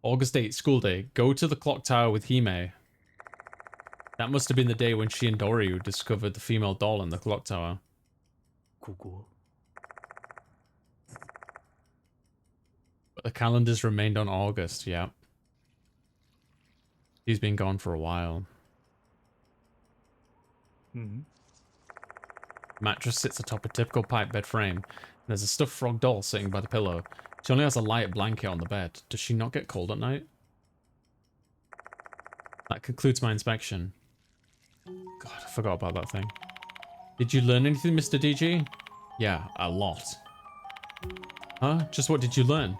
August 8th, school day. Go to the clock tower with Hime. That must have been the day when she and Doryu discovered the female doll in the clock tower. But the calendars remained on August, yeah. She's been gone for a while. Mattress sits atop a typical pipe bed frame, and there's a stuffed frog doll sitting by the pillow. She only has a light blanket on the bed. Does she not get cold at night? That concludes my inspection. God, I forgot about that thing. Did you learn anything, Mr. DG? Yeah, a lot. Huh? Just what did you learn?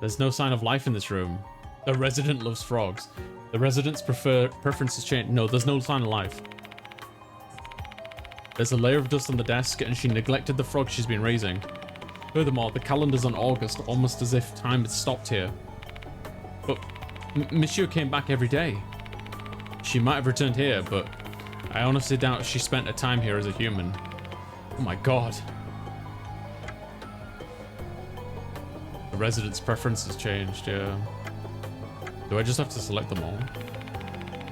There's no sign of life in this room. The resident loves frogs. The resident's preferences change. No, there's no sign of life. There's a layer of dust on the desk, and she neglected the frog she's been raising. Furthermore, the calendar's on August, almost as if time had stopped here. But Michio came back every day. She might have returned here, but I honestly doubt she spent her time here as a human. Oh my god. The residents' preferences changed, yeah. Do I just have to select them all?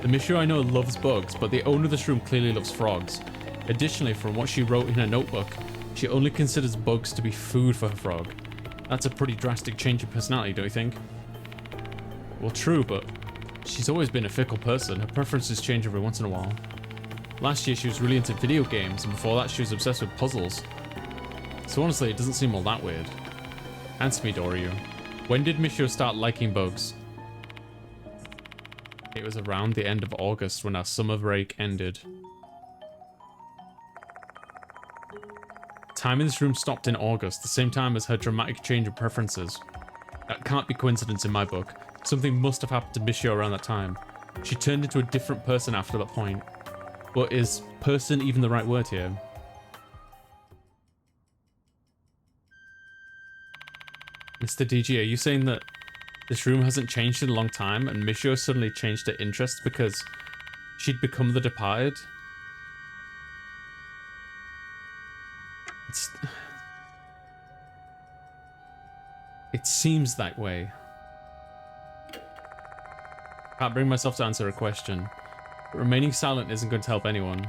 The Michio I know loves bugs, but the owner of this room clearly loves frogs. Additionally, from what she wrote in her notebook, she only considers bugs to be food for her frog. That's a pretty drastic change in personality, don't you think? Well, true, but she's always been a fickle person. Her preferences change every once in a while. Last year, she was really into video games, and before that, she was obsessed with puzzles. So honestly, it doesn't seem all that weird. Answer me, Doryu. When did Michio start liking bugs? It was around the end of August when our summer break ended. Time in this room stopped in August, the same time as her dramatic change in preferences. That can't be coincidence in my book. Something must have happened to Michio around that time. She turned into a different person after that point. But is person even the right word here? Mr. DG, are you saying that this room hasn't changed in a long time and Michio suddenly changed her interest because she'd become the departed? It seems that way. Can't bring myself to answer a question. But remaining silent isn't going to help anyone.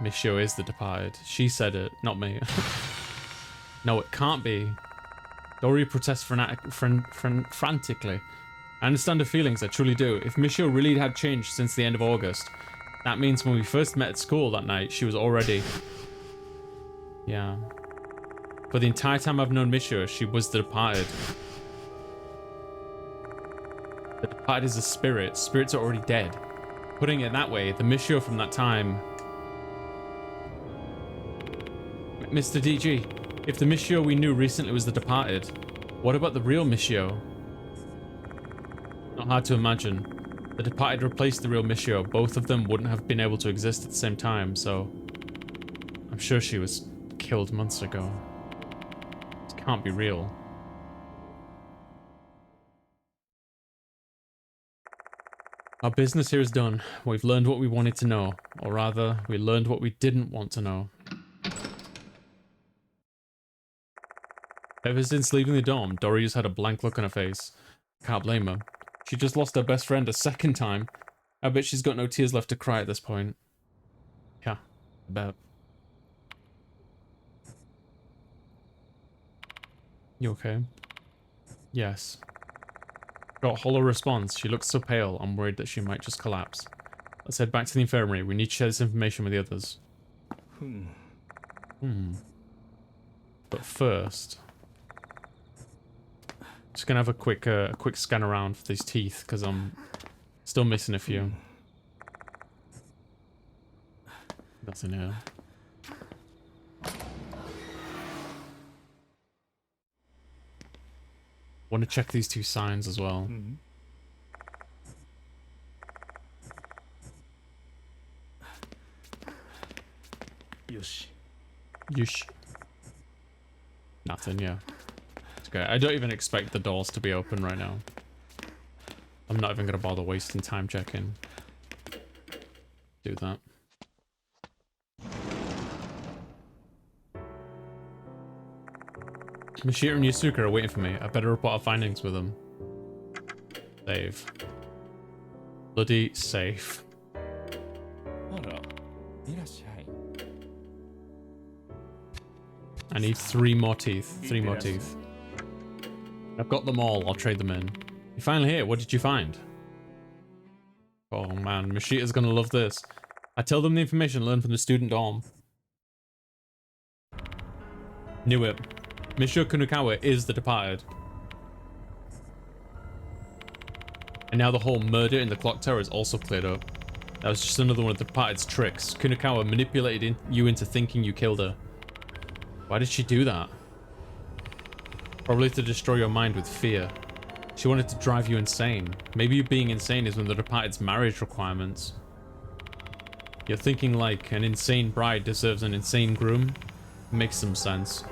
Michio is the departed. She said it, not me. No, it can't be. Doryu protests frantically. I understand her feelings, I truly do. If Michio really had changed since the end of August, that means when we first met at school that night, she was already... Yeah. For the entire time I've known Michio, she was the departed. The departed is a spirit. Spirits are already dead. Putting it that way, the Michio from that time... Mr. DG, if the Michio we knew recently was the departed, what about the real Michio? Not hard to imagine. The departed replaced the real Michio. Both of them wouldn't have been able to exist at the same time, so... I'm sure she was killed months ago. It can't be real. Our business here is done. We've learned what we wanted to know. Or rather, we learned what we didn't want to know. Ever since leaving the dorm, Doryu's had a blank look on her face. Can't blame her. She just lost her best friend a second time. I bet she's got no tears left to cry at this point. Yeah, I bet. You okay? Yes. Got a hollow response. She looks so pale, I'm worried that she might just collapse. Let's head back to the infirmary. We need to share this information with the others. But first... Just gonna have a quick scan around for these teeth, because I'm still missing a few. Nothing here. Want to check these two signs as well. Yosh. Yush. Nothing, yeah. It's okay. I don't even expect the doors to be open right now. I'm not even gonna bother wasting time checking. Do that. Mishita and Yusuke are waiting for me. I better report our findings with them. Save. Bloody safe. I need 3 more teeth. 3 more teeth. I've got them all. I'll trade them in. You're finally here. What did you find? Oh man, Mishita's gonna love this. I tell them the information learned from the student dorm. Knew it. Michio Kunukawa is the departed. And now the whole murder in the clock tower is also cleared up. That was just another one of the departed's tricks. Kunukawa manipulated you into thinking you killed her. Why did she do that? Probably to destroy your mind with fear. She wanted to drive you insane. Maybe you being insane is one of the departed's marriage requirements. You're thinking like an insane bride deserves an insane groom? Makes some sense.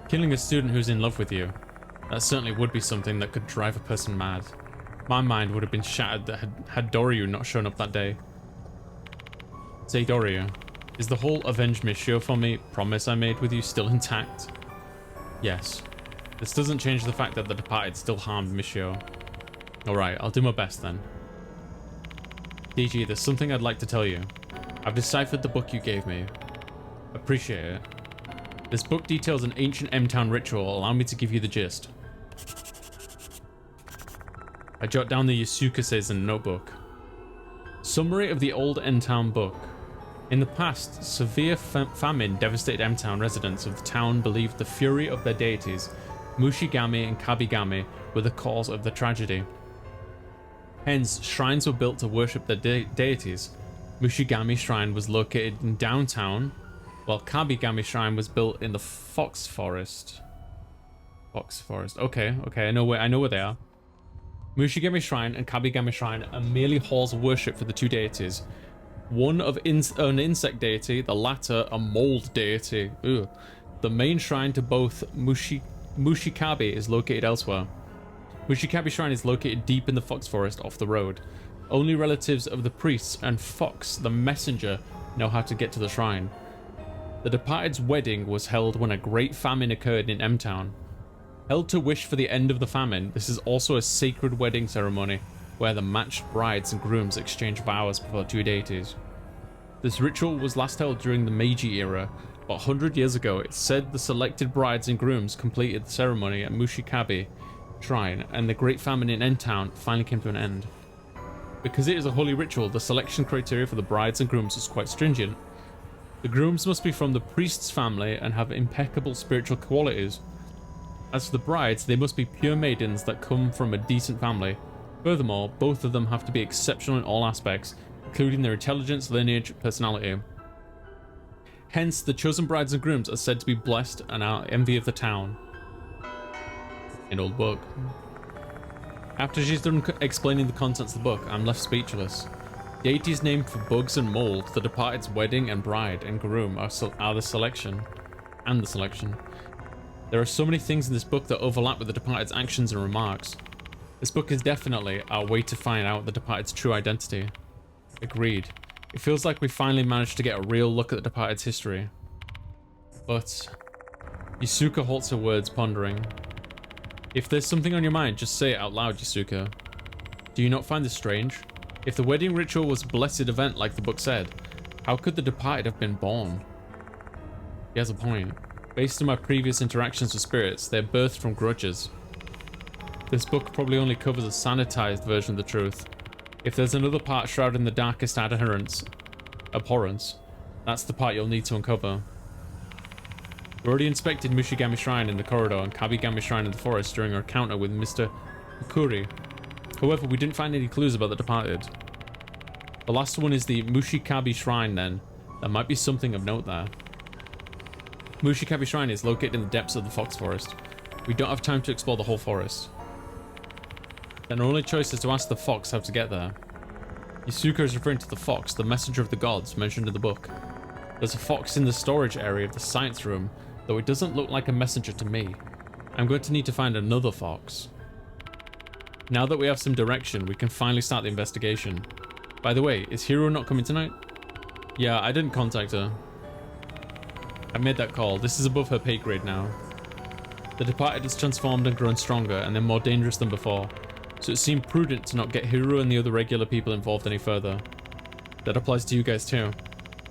Killing a student who's in love with you. That certainly would be something that could drive a person mad. My mind would have been shattered that had Doryu not shown up that day. Say Doryu, is the whole avenge Michio for me promise I made with you still intact? Yes. This doesn't change the fact that the departed still harmed Michio. Alright, I'll do my best then. DG, there's something I'd like to tell you. I've deciphered the book you gave me. Appreciate it. This book details an ancient M-Town ritual. Allow me to give you the gist. I jot down the Yasuka says in a notebook. Summary of the old M-Town book. In the past, severe famine devastated M-Town. Residents of the town believed the fury of their deities, Mushigami and Kabigami, were the cause of the tragedy. Hence, shrines were built to worship their deities. Mushigami Shrine was located in downtown, while Kabigami Shrine was built in the Fox Forest. Fox Forest. Okay, I know where they are. Mushigami Shrine and Kabigami Shrine are merely halls of worship for the two deities. One of an insect deity, the latter a mold deity. Ugh. The main shrine to both Mushikabi is located elsewhere. Mushikabi Shrine is located deep in the Fox Forest off the road. Only relatives of the priests and Fox, the messenger, know how to get to the shrine. The departed's wedding was held when a great famine occurred in M-Town. Held to wish for the end of the famine, this is also a sacred wedding ceremony where the matched brides and grooms exchange vows before two deities. This ritual was last held during the Meiji era, but 100 years ago it's said the selected brides and grooms completed the ceremony at Mushikabi Shrine, and the great famine in M-Town finally came to an end. Because it is a holy ritual, the selection criteria for the brides and grooms is quite stringent. The grooms must be from the priest's family and have impeccable spiritual qualities. As for the brides, they must be pure maidens that come from a decent family. Furthermore, both of them have to be exceptional in all aspects, including their intelligence, lineage, personality. Hence, the chosen brides and grooms are said to be blessed and are envy of the town. An old book. After she's done explaining the contents of the book, I'm left speechless. Deities named for bugs and mold, the departed's wedding and bride and groom are the selection. There are so many things in this book that overlap with the departed's actions and remarks. This book is definitely our way to find out the departed's true identity. Agreed. It feels like we finally managed to get a real look at the departed's history. But Yasuka halts her words, pondering. If there's something on your mind, just say it out loud, Yasuka. Do you not find this strange? If the wedding ritual was a blessed event like the book said, how could the departed have been born? He has a point. Based on my previous interactions with spirits, they're birthed from grudges. This book probably only covers a sanitized version of the truth. If there's another part shrouded in the darkest abhorrence, that's the part you'll need to uncover. We already inspected Mushigami Shrine in the corridor and Kabigami Shrine in the forest during our encounter with Mr. Hikuri. However, we didn't find any clues about the departed. The last one is the Mushikabi Shrine then. There might be something of note there. Mushikabi Shrine is located in the depths of the Fox Forest. We don't have time to explore the whole forest. Then our only choice is to ask the fox how to get there. Yasuka is referring to the fox, the messenger of the gods, mentioned in the book. There's a fox in the storage area of the science room, though it doesn't look like a messenger to me. I'm going to need to find another fox. Now that we have some direction, we can finally start the investigation. By the way, is Hiro not coming tonight? Yeah, I didn't contact her. I made that call. This is above her pay grade now. The departed has transformed and grown stronger, and they're more dangerous than before. So it seemed prudent to not get Hiro and the other regular people involved any further. That applies to you guys too.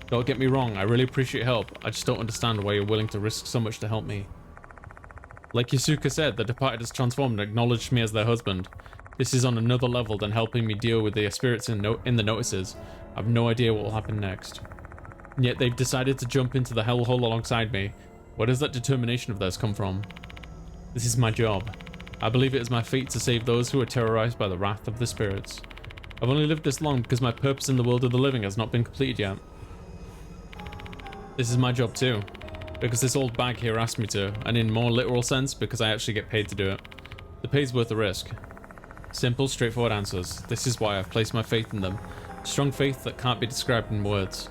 Don't get me wrong, I really appreciate your help. I just don't understand why you're willing to risk so much to help me. Like Yasuka said, the departed has transformed and acknowledged me as their husband. This is on another level than helping me deal with the spirits in the notices. I have no idea what will happen next. And yet they've decided to jump into the hellhole alongside me. Where does that determination of theirs come from? This is my job. I believe it is my fate to save those who are terrorized by the wrath of the spirits. I've only lived this long because my purpose in the world of the living has not been completed yet. This is my job too, because this old bag here asked me to, and in more literal sense, because I actually get paid to do it. The pay's worth the risk. Simple, straightforward answers. This is why I've placed my faith in them. Strong faith that can't be described in words.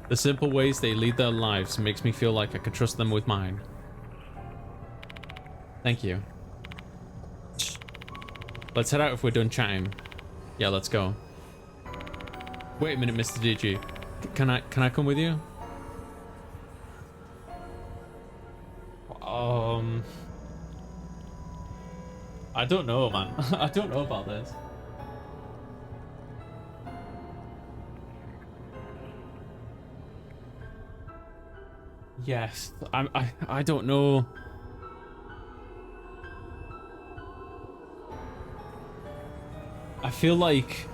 The simple ways they lead their lives makes me feel like I can trust them with mine. Thank you. Let's head out if we're done chatting. Yeah, let's go. Wait a minute, Mr. DG. Can I come with you? I don't know, man. I don't know about this. Yes, I don't know. I feel like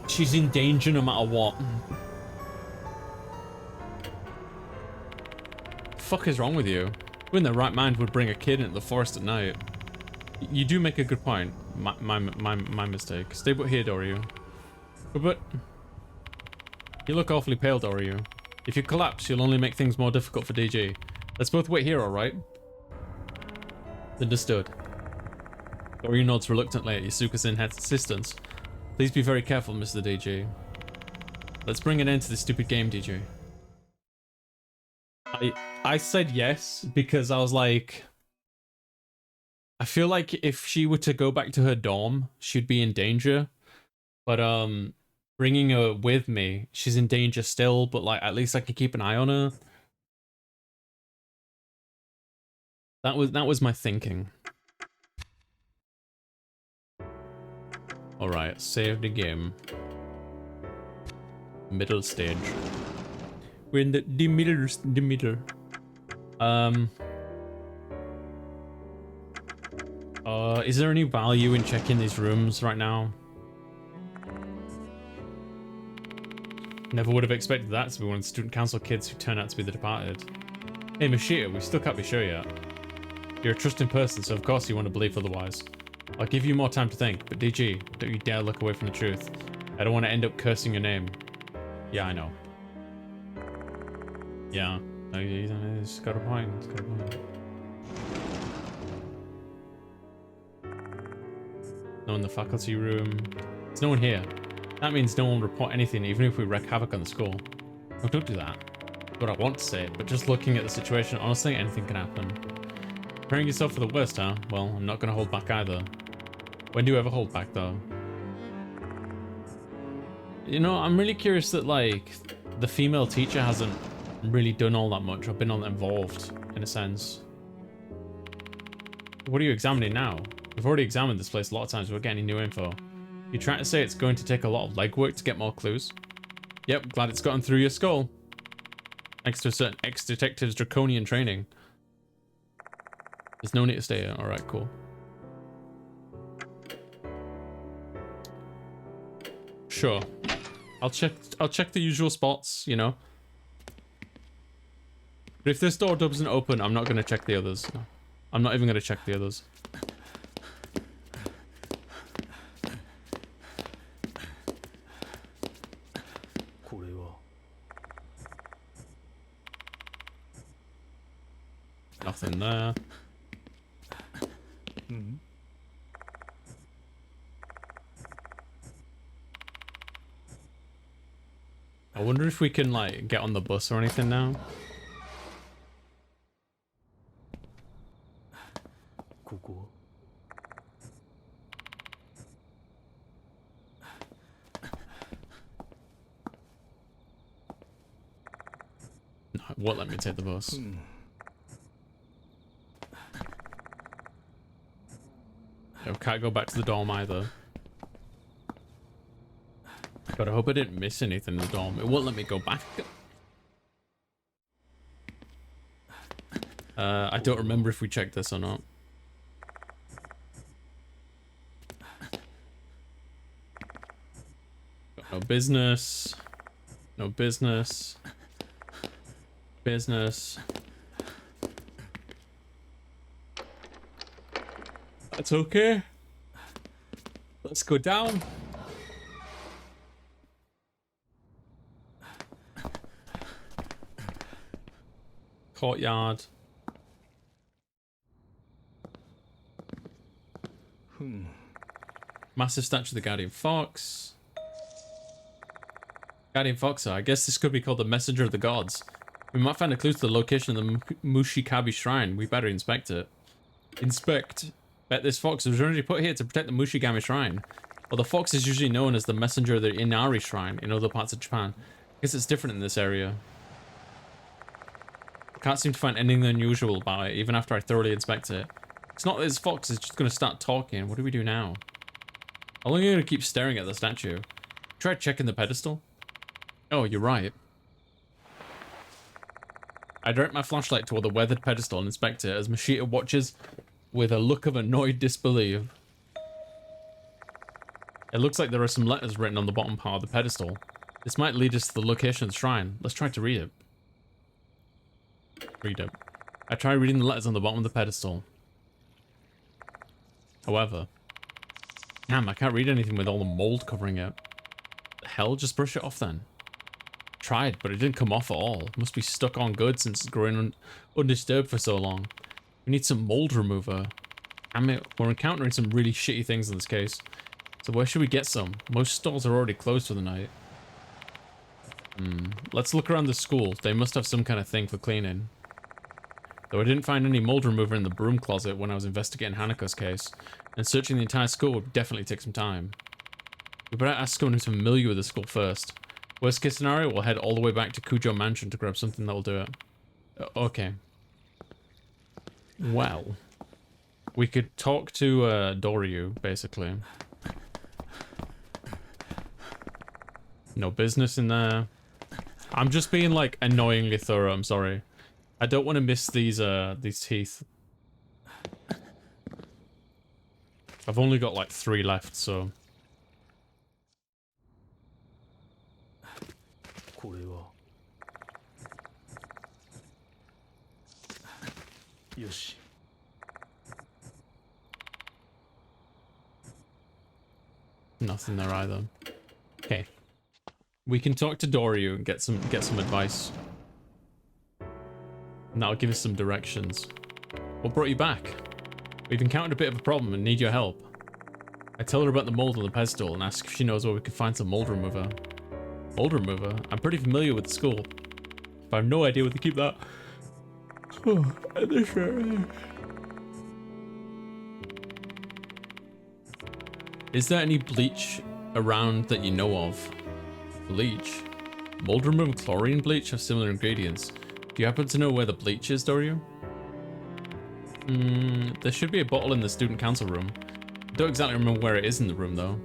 she's in danger no matter what. Fuck is wrong with you? Who in their right mind would bring a kid into the forest at night? You do make a good point. My mistake. Stay put here, Doryu. But you look awfully pale, Doryu. If you collapse, you'll only make things more difficult for DG. Let's both wait here, alright? Understood. Doryu nods reluctantly at Yasuka's insistence. Please be very careful, Mr. DG. Let's bring an end to this stupid game, DG. I said yes because I was like, I feel like if she were to go back to her dorm, she'd be in danger. But bringing her with me, she's in danger still, but like at least I can keep an eye on her. That was my thinking. All right, save the game. Middle stage. We're in the middle. Is there any value in checking these rooms right now? Never would have expected that to be one of the student council kids who turned out to be the departed. Hey, Mashita, we still can't be sure yet. You're a trusting person, so of course you want to believe otherwise. I'll give you more time to think, but DG, don't you dare look away from the truth. I don't want to end up cursing your name. Yeah, I know. Yeah, he's got a point. He's got a point. No one in the faculty room. There's no one here. That means no one will report anything, even if we wreak havoc on the school. Oh, don't do that. That's what I want to say, but just looking at the situation, honestly, anything can happen. Preparing yourself for the worst, huh? Well, I'm not going to hold back either. When do you ever hold back, though? You know, I'm really curious that, like, the female teacher hasn't really done all that much or been all involved, in a sense. What are you examining now? We've already examined this place a lot of times. We're getting new info. You're trying to say it's going to take a lot of legwork to get more clues? Yep, glad it's gotten through your skull. Thanks to a certain ex-detective's draconian training. There's no need to stay here. Alright, cool. Sure. I'll check the usual spots, you know. But if this door doesn't open, I'm not going to check the others. I'm not even going to check the others. Nothing there. I wonder if we can, like, get on the bus or anything now. No, it won't let me take the bus. I can't go back to the dorm either. But I hope I didn't miss anything in the dorm. It won't let me go back. I don't remember if we checked this or not. Got no business. No business. Business. That's okay. Let's go down. Courtyard. Massive statue of the Guardian Fox. Guardian Fox, I guess this could be called the Messenger of the Gods. We might find a clue to the location of the Mushikabi Shrine. We better inspect it. Inspect. Bet this fox was originally put here to protect the Mushigami Shrine. Well, the fox is usually known as the messenger of the Inari Shrine in other parts of Japan. I guess it's different in this area. I can't seem to find anything unusual about it, even after I thoroughly inspect it. It's not that this fox is just going to start talking. What do we do now? How long are you going to keep staring at the statue? Try checking the pedestal. Oh, you're right. I direct my flashlight toward the weathered pedestal and inspect it as Mashita watches with a look of annoyed disbelief. It looks like there are some letters written on the bottom part of the pedestal. This might lead us to the location of the shrine. Let's try to read it. Read it. I try reading the letters on the bottom of the pedestal. However, damn, I can't read anything with all the mold covering it. The hell? Just brush it off then. Tried, but it didn't come off at all. It must be stuck on good since it's growing undisturbed for so long. We need some mold remover. I mean, we're encountering some really shitty things in this case. So where should we get some? Most stores are already closed for the night. Let's look around the school. They must have some kind of thing for cleaning. Though I didn't find any mold remover in the broom closet when I was investigating Hanako's case, and searching the entire school would definitely take some time. We better ask someone who's familiar with the school first. Worst case scenario, we'll head all the way back to Kujo Mansion to grab something that'll do it. Okay. Well, we could talk to Doryu, basically. No business in there. I'm just being like annoyingly thorough, I'm sorry. I don't want to miss these teeth. I've only got like 3 left, so. これはよし Nothing there either. Okay. We can talk to Doryu and get some advice. And that'll give us some directions. What brought you back? We've encountered a bit of a problem and need your help. I tell her about the mold on the pedestal and ask if she knows where we could find some mold remover. Mold remover? I'm pretty familiar with the school, but I have no idea where to keep that. Is there any bleach around that you know of? Bleach? Mold remover chlorine bleach have similar ingredients. Do you happen to know where the bleach is, Doryu? There should be a bottle in the student council room. I don't exactly remember where it is in the room though.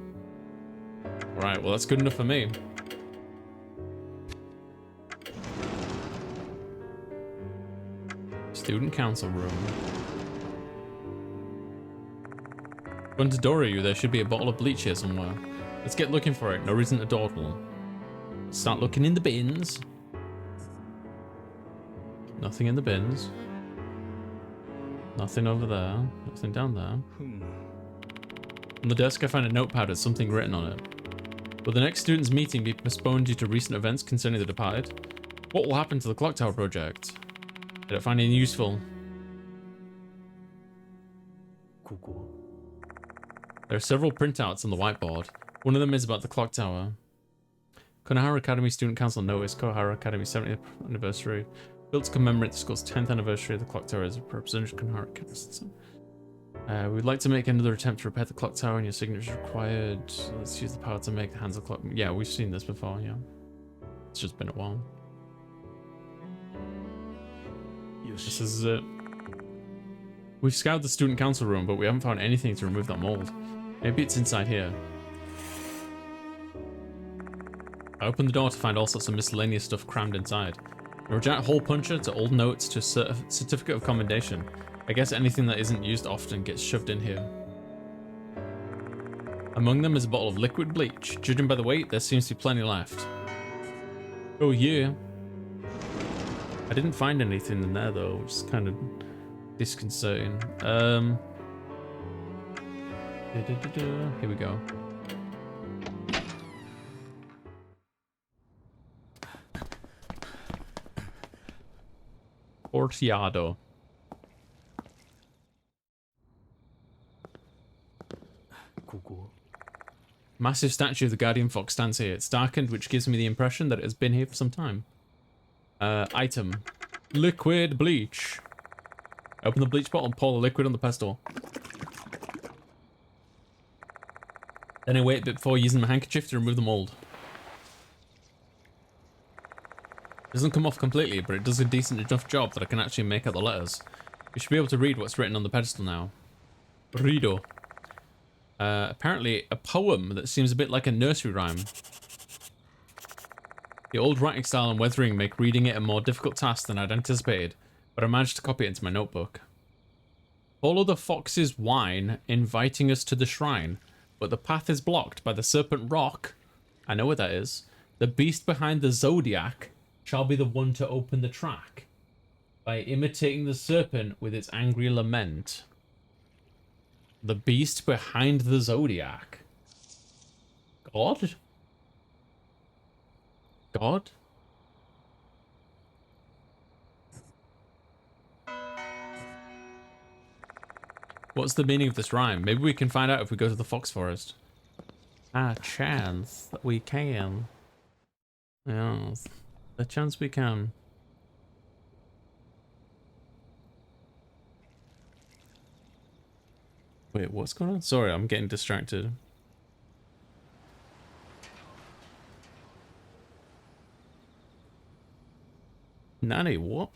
Alright, well that's good enough for me. Student council room. Run to Doryu, there should be a bottle of bleach here somewhere. Let's get looking for it, no reason to dawdle. Start looking in the bins. Nothing in the bins. Nothing over there. Nothing down there. On the desk I find a notepad with something written on it. Will the next students' meeting be postponed due to recent events concerning the departed? What will happen to the clock tower project? Did I find anything useful? ここ There are several printouts on the whiteboard. One of them is about the clock tower. Konohara Academy Student Council notice Konohara Academy's 70th anniversary. Built to commemorate the school's 10th anniversary, the clock tower is a representative of Konohara Academy. We'd like to make another attempt to repair the clock tower and your signature is required. Let's use the power to make the hands of the clock. Yeah, we've seen this before, yeah. It's just been a while. This is it. We've scoured the student council room, but we haven't found anything to remove that mold. Maybe it's inside here. I opened the door to find all sorts of miscellaneous stuff crammed inside. From a giant hole puncher to old notes to a certificate of commendation. I guess anything that isn't used often gets shoved in here. Among them is a bottle of liquid bleach. Judging by the weight, there seems to be plenty left. Oh yeah. I didn't find anything in there though, which is kind of disconcerting. Here we go. Ortiado. Massive statue of the Guardian Fox stands here. It's darkened, which gives me the impression that it has been here for some time. Item. Liquid bleach. Open the bleach bottle and pour the liquid on the pedestal. Then I wait a bit before using my handkerchief to remove the mold. It doesn't come off completely, but it does a decent enough job that I can actually make out the letters. We should be able to read what's written on the pedestal now. Rido. Apparently a poem that seems a bit like a nursery rhyme. The old writing style and weathering make reading it a more difficult task than I'd anticipated, but I managed to copy it into my notebook. Follow the fox's whine, inviting us to the shrine, but the path is blocked by the serpent rock. I know what that is. The beast behind the zodiac shall be the one to open the track, by imitating the serpent with its angry lament. The beast behind the zodiac. God? God? What's the meaning of this rhyme? Maybe we can find out if we go to the fox forest. Ah, chance that we can. Yes, the chance we can. Wait, what's going on? Sorry, I'm getting distracted. Nanny, what?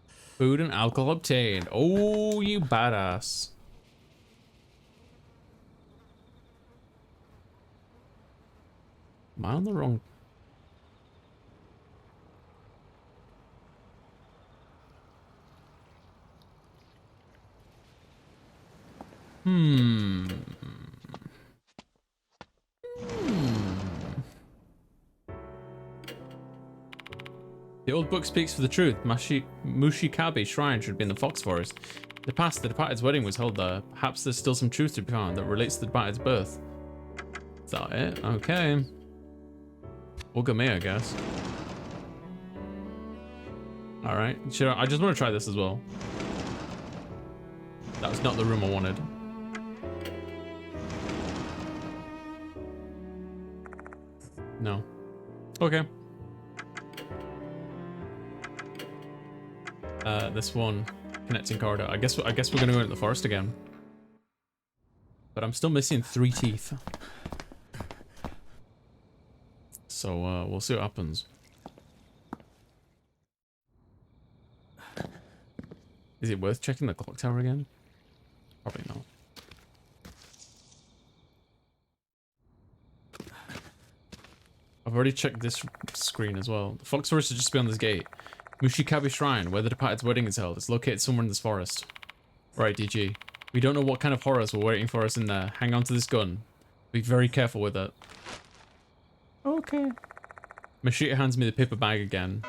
Food and alcohol obtained. Oh, you badass. Am I on the wrong? The old book speaks for the truth. Mushikabe Shrine should be in the Fox Forest. In the past, the departed's wedding was held there. Perhaps there's still some truth to be found that relates to the departed's birth. Is that it? Okay. Ogame, I guess. Alright. I just want to try this as well. That was not the room I wanted. No. Okay. This one connecting corridor. I guess we're gonna go into the forest again. But I'm still missing 3 teeth. So we'll see what happens. Is it worth checking the clock tower again? Probably not. I've already checked this screen as well. The fox forest is just beyond this gate. Mushikabe Shrine, where the departed's wedding is held. It's located somewhere in this forest. Right, DG. We don't know what kind of horrors were waiting for us in there. Hang on to this gun. Be very careful with it. Okay. Mashita hands me the paper bag again.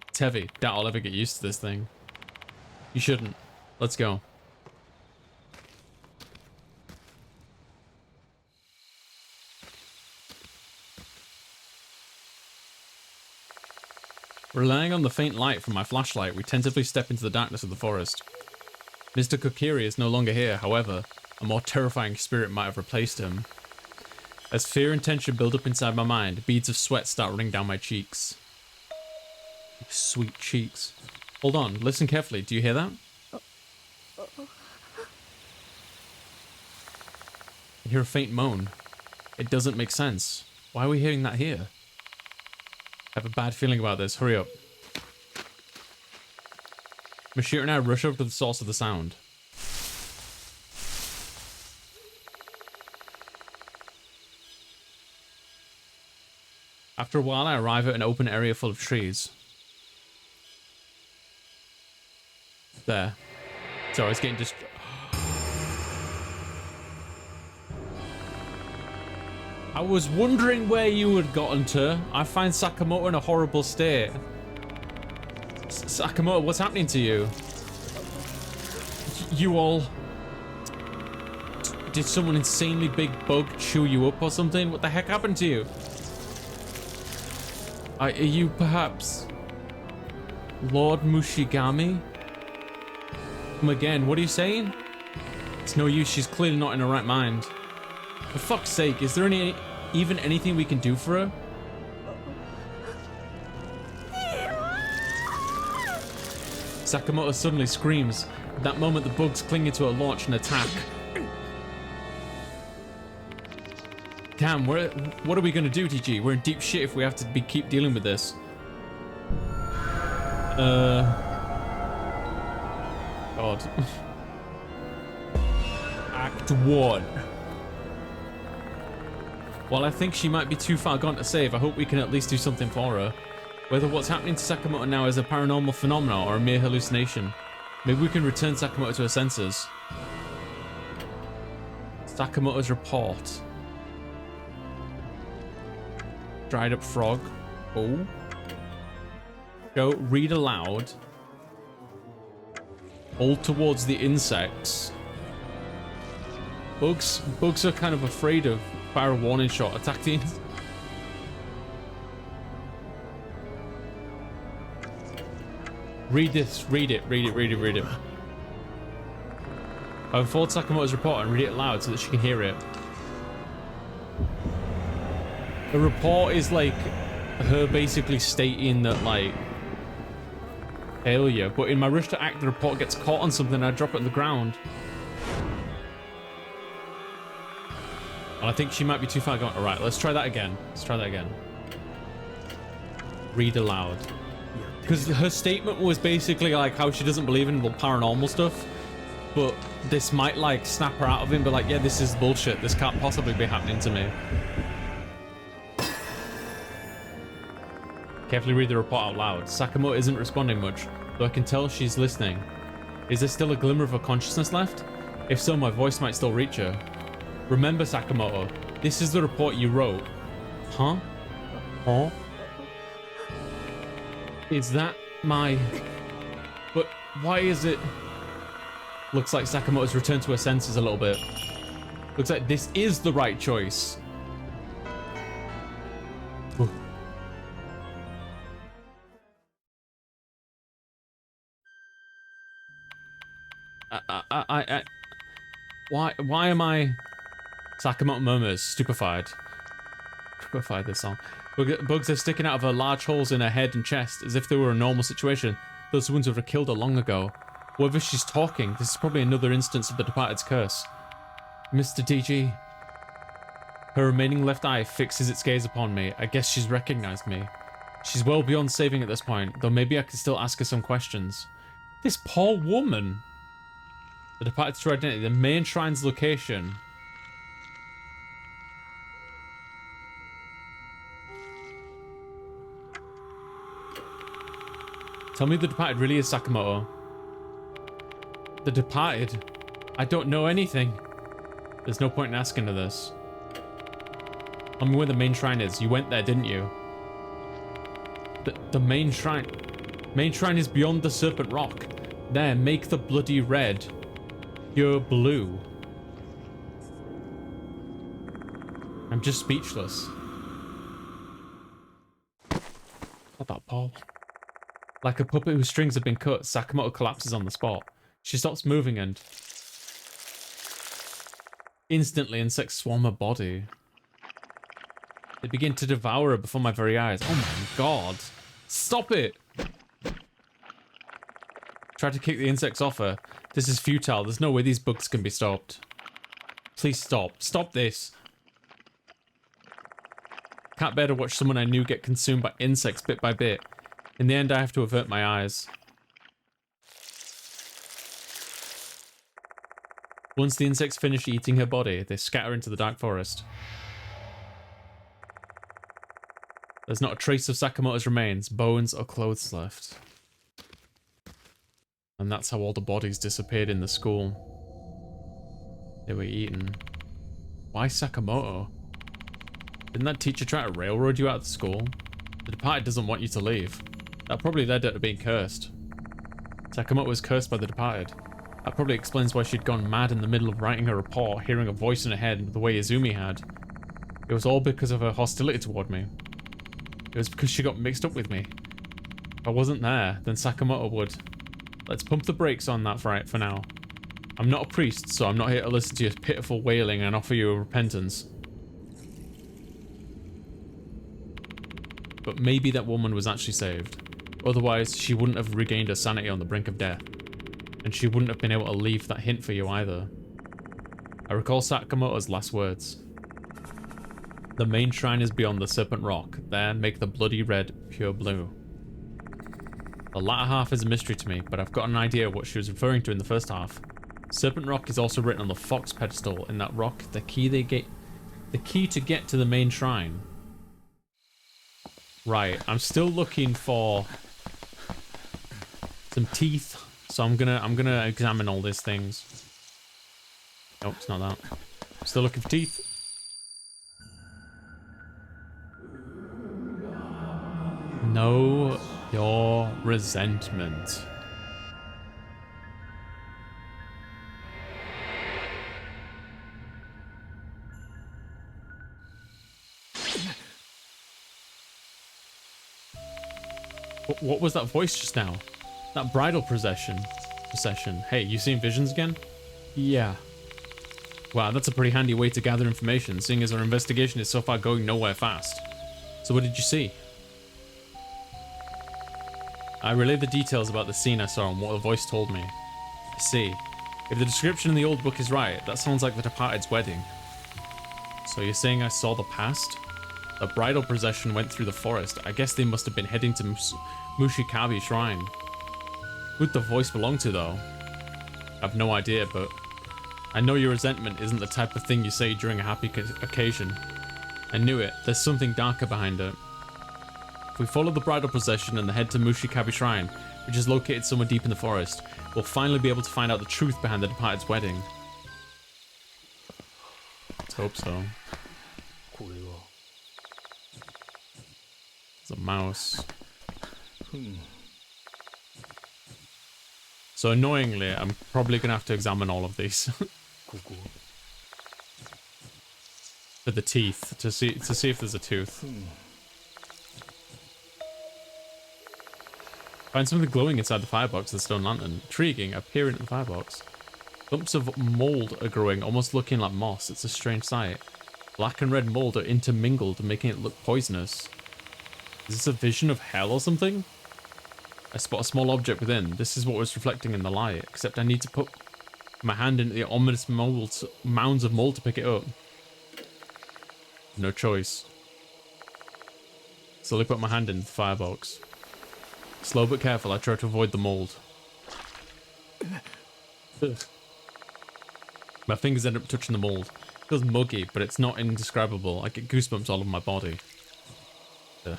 It's heavy. Doubt I'll ever get used to this thing. You shouldn't. Let's go. Relying on the faint light from my flashlight, we tentatively step into the darkness of the forest. Mr. Kokiri is no longer here, however, a more terrifying spirit might have replaced him. As fear and tension build up inside my mind, beads of sweat start running down my cheeks. Sweet cheeks. Hold on, listen carefully. Do you hear that? I hear a faint moan. It doesn't make sense. Why are we hearing that here? I have a bad feeling about this. Hurry up. Mashir and I rush over to the source of the sound. After a while, I arrive at an open area full of trees. There. Sorry, I was getting I was wondering where you had gotten to. I find Sakamoto in a horrible state. Sakamoto, what's happening to you? You all... Did someone insanely big bug chew you up or something? What the heck happened to you? Are you perhaps... Lord Mushigami? Come again, what are you saying? It's no use, she's clearly not in her right mind. For fuck's sake, is there even anything we can do for her? Sakamoto suddenly screams. At that moment, the bugs cling into her launch and attack. Damn, what are we gonna do, TG? We're in deep shit if we have to keep dealing with this. God. Act 1. While I think she might be too far gone to save, I hope we can at least do something for her. Whether what's happening to Sakamoto now is a paranormal phenomenon or a mere hallucination. Maybe we can return Sakamoto to her senses. Sakamoto's report. Dried up frog. Oh. Go read aloud. All towards the insects. Bugs are kind of afraid of fire a warning shot. Attack the insects. Read this. Read it. I unfold Sakamoto's report and read it aloud so that she can hear it. The report is like her basically stating that like failure, but in my rush to act, the report gets caught on something and I drop it on the ground. And I think she might be too far gone. Alright, let's try that again. Read aloud. Because her statement was basically like how she doesn't believe in the paranormal stuff, but this might like snap her out of him, but like, yeah, this is bullshit. This can't possibly be happening to me. Carefully read the report out loud. Sakamoto isn't responding much, though I can tell she's listening. Is there still a glimmer of a consciousness left? If so, my voice might still reach her. Remember, Sakamoto, this is the report you wrote. Huh? Huh? Is that my... But why is it... Looks like Sakamoto's returned to her senses a little bit. Looks like this is the right choice. Ooh. Why am I... Sakamoto murmurs, stupefied. Stupefied, this song. Bugs are sticking out of her large holes in her head and chest, as if they were a normal situation. Those wounds would have killed her long ago. Whoever she's talking, this is probably another instance of the departed's curse. Mr. DG. Her remaining left eye fixes its gaze upon me. I guess she's recognized me. She's well beyond saving at this point, though maybe I can still ask her some questions. This poor woman. The departed's true identity, the main shrine's location. Tell me the departed really is Sakamoto. The departed? I don't know anything. There's no point in asking her this. Tell me where the main shrine is. You went there, didn't you? The main shrine. Main shrine is beyond the Serpent Rock. There, make the bloody red. Pure blue. I'm just speechless. Not that Paul. Like a puppet whose strings have been cut, Sakamoto collapses on the spot. She stops moving and... Instantly, insects swarm her body. They begin to devour her before my very eyes. Oh my god. Stop it! Try to kick the insects off her. This is futile. There's no way these bugs can be stopped. Please stop. Stop this. Can't bear to watch someone I knew get consumed by insects bit by bit. In the end, I have to avert my eyes. Once the insects finish eating her body, they scatter into the dark forest. There's not a trace of Sakamoto's remains, bones or clothes left. And that's how all the bodies disappeared in the school. They were eaten. Why Sakamoto? Didn't that teacher try to railroad you out of the school? The departed doesn't want you to leave. That probably led her to being cursed. Sakamoto was cursed by the departed. That probably explains why she'd gone mad in the middle of writing a report, hearing a voice in her head the way Izumi had. It was all because of her hostility toward me. It was because she got mixed up with me. If I wasn't there, then Sakamoto would. Let's pump the brakes on that for now. I'm not a priest, so I'm not here to listen to your pitiful wailing and offer you a repentance. But maybe that woman was actually saved. Otherwise, she wouldn't have regained her sanity on the brink of death. And she wouldn't have been able to leave that hint for you either. I recall Sakamoto's last words. The main shrine is beyond the Serpent Rock. There, make the bloody red pure blue. The latter half is a mystery to me, but I've got an idea what she was referring to in the first half. Serpent Rock is also written on the fox pedestal. In that rock, the key to get to the main shrine. Right, I'm still looking for some teeth, so I'm gonna examine all these things. Nope, it's not that. I'm still looking for teeth. Know your resentment. What was that voice just now? That bridal procession. Hey, you seen visions again? Yeah. Wow, that's a pretty handy way to gather information, seeing as our investigation is so far going nowhere fast. So what did you see? I relayed the details about the scene I saw and what the voice told me. I see. If the description in the old book is right, that sounds like the departed's wedding. So you're saying I saw the past? A bridal procession went through the forest. I guess they must have been heading to Mushikabi Shrine. Who'd the voice belong to, though? I've no idea, but I know your resentment isn't the type of thing you say during a happy occasion. I knew it. There's something darker behind it. If we follow the bridal procession and head to Mushikabi Shrine, which is located somewhere deep in the forest, we'll finally be able to find out the truth behind the departed's wedding. Let's hope so. There's a mouse. So annoyingly, I'm probably gonna have to examine all of these for the teeth to see if there's a tooth. Find something glowing inside the firebox of the stone lantern. Intriguing. Appearing in the firebox. Lumps of mold are growing, almost looking like moss. It's a strange sight. Black and red mold are intermingled, making it look poisonous. Is this a vision of hell or something? I spot a small object within. This is what was reflecting in the light, except I need to put my hand into the ominous mounds of mold to pick it up. No choice. Slowly put my hand into the firebox. Slow but careful, I try to avoid the mold. Ugh. My fingers end up touching the mold. It feels muggy, but it's not indescribable. I get goosebumps all over my body. Ugh.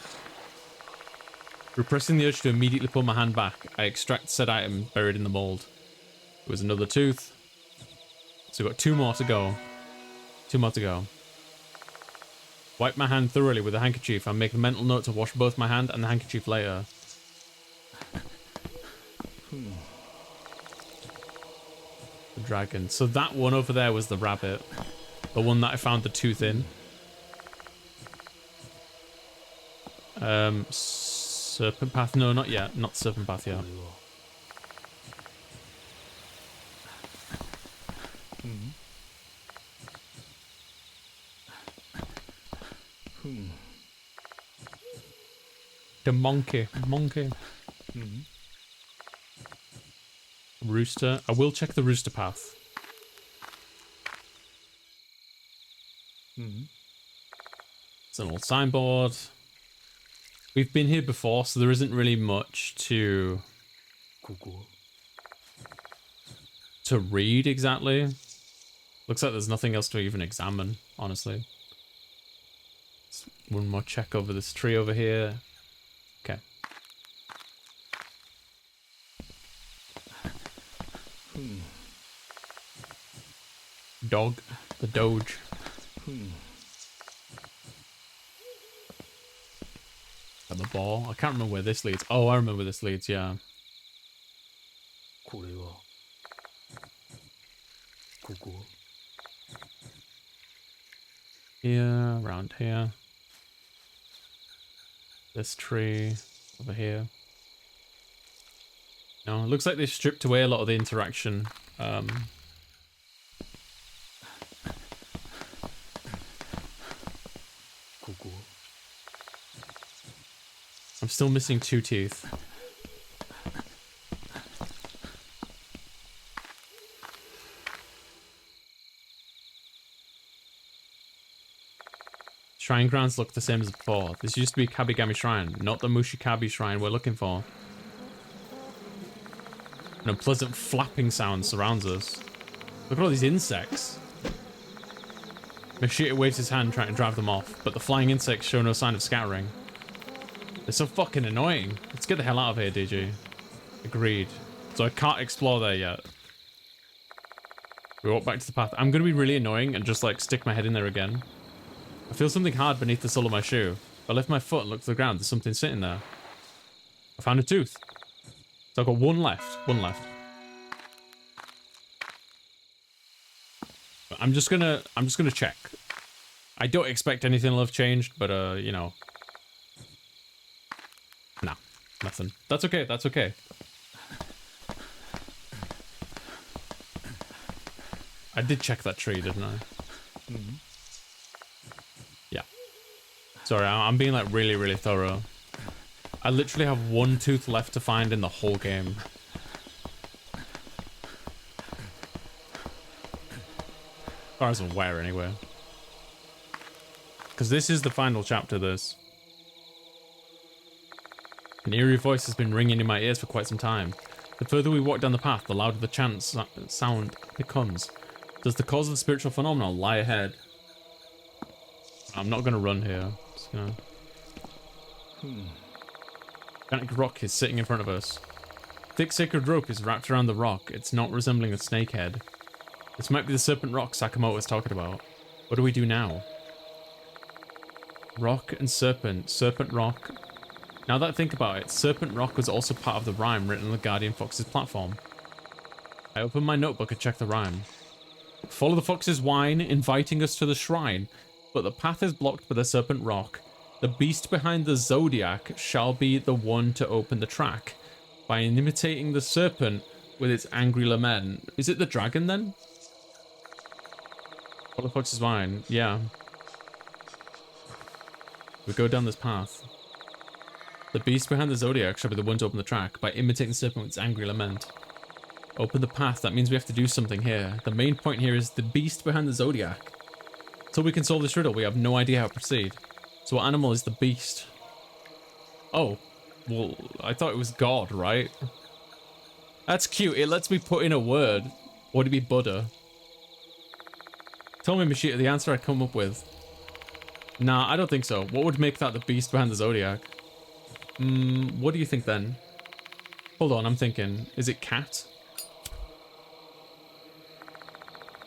Repressing the urge to immediately pull my hand back, I extract said item buried in the mold. It was another tooth. So we've got two more to go. Wipe my hand thoroughly with a handkerchief and make a mental note to wash both my hand and the handkerchief later. The dragon. So that one over there was the rabbit. The one that I found the tooth in. Serpent path? No, not yet. Not serpent path yet. The monkey. Rooster. I will check the rooster path. It's an old signboard. We've been here before, so there isn't really much to read exactly. Looks like there's nothing else to even examine, honestly. Just one more check over this tree over here. Okay. Dog. The Doge. And the ball. I can't remember where this leads. Oh, I remember where this leads, yeah. Here, around here. This tree over here. No, it looks like they stripped away a lot of the interaction. I'm still missing 2 teeth. Shrine grounds look the same as before. This used to be Kabigami Shrine, not the Mushikabi Shrine we're looking for. An unpleasant flapping sound surrounds us. Look at all these insects. Mashita waves his hand trying to drive them off, but the flying insects show no sign of scattering. They're so fucking annoying. Let's get the hell out of here, DG. Agreed. So I can't explore there yet. We walk back to the path. I'm going to be really annoying and just like stick my head in there again. I feel something hard beneath the sole of my shoe. I lift my foot and look to the ground. There's something sitting there. I found a tooth. So I've got one left. One left. I'm just gonna check. I don't expect anything will have changed, but you know. Nah, nothing. That's okay, that's okay. I did check that tree, didn't I? Mm-hmm. Yeah. Sorry, I'm being like really, really thorough. I literally have one tooth left to find in the whole game. As far as I'm aware, anyway. Because this is the final chapter, this. An eerie voice has been ringing in my ears for quite some time. The further we walk down the path, the louder the chant sound becomes. Does the cause of the spiritual phenomenon lie ahead? I'm not going to run here. Just gonna... Gigantic rock is sitting in front of us. Thick sacred rope is wrapped around the rock. It's not resembling a snake head. This might be the serpent rock Sakamoto was talking about. What do we do now? Rock and serpent. Serpent rock. Now that I think about it, serpent rock was also part of the rhyme written on the Guardian Fox's platform. I open my notebook and check the rhyme. Follow the fox's whine, inviting us to the shrine, but the path is blocked by the serpent rock. The beast behind the zodiac shall be the one to open the track. By imitating the serpent with its angry lament. Is it the dragon then? Follow the fox's whine. Yeah. We go down this path. The beast behind the zodiac shall be the one to open the track by imitating the serpent with its angry lament. Open the path. That means we have to do something here. The main point here is the beast behind the zodiac. Until we can solve this riddle, we have no idea how to proceed. So what animal is the beast? Oh, well, I thought it was God, right? That's cute. It lets me put in a word. Would it be Buddha? Tell me, Mashita, the answer I come up with. Nah, I don't think so. What would make that the beast behind the zodiac? What do you think then? Hold on, I'm thinking. Is it cat?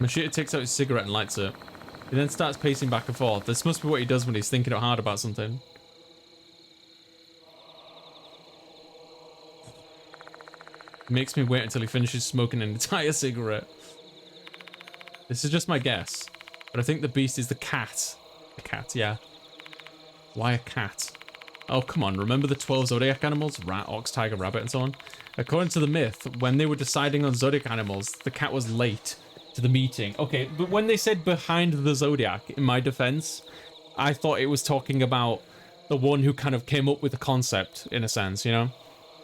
Mashita takes out his cigarette and lights it. He then starts pacing back and forth. This must be what he does when he's thinking hard about something. He makes me wait until he finishes smoking an entire cigarette. This is just my guess, but I think the beast is the cat. The cat, yeah. Why a cat? Oh, come on. Remember the 12 zodiac animals? Rat, ox, tiger, rabbit, and so on? According to the myth, when they were deciding on zodiac animals, the cat was late to the meeting. Okay, but when they said behind the zodiac, in my defense, I thought it was talking about the one who kind of came up with the concept, in a sense, you know?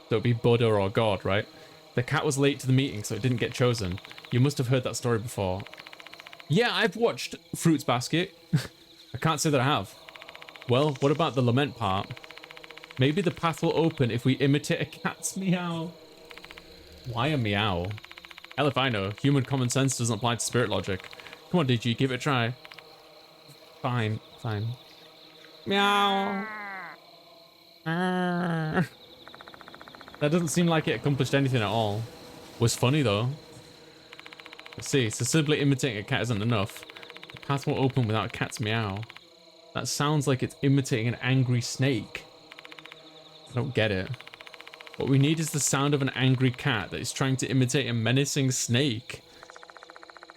So it'd be Buddha or God, right? The cat was late to the meeting, so it didn't get chosen. You must have heard that story before. Yeah, I've watched Fruits Basket. I can't say that I have. Well, what about the lament part? Maybe the path will open if we imitate a cat's meow. Why a meow? Hell if I know. Human common sense doesn't apply to spirit logic. Come on, DG, give it a try. Fine, fine. Meow. That doesn't seem like it accomplished anything at all. Was funny though. Let's see, so simply imitating a cat isn't enough. The path won't open without a cat's meow. That sounds like it's imitating an angry snake. I don't get it. What we need is the sound of an angry cat that is trying to imitate a menacing snake.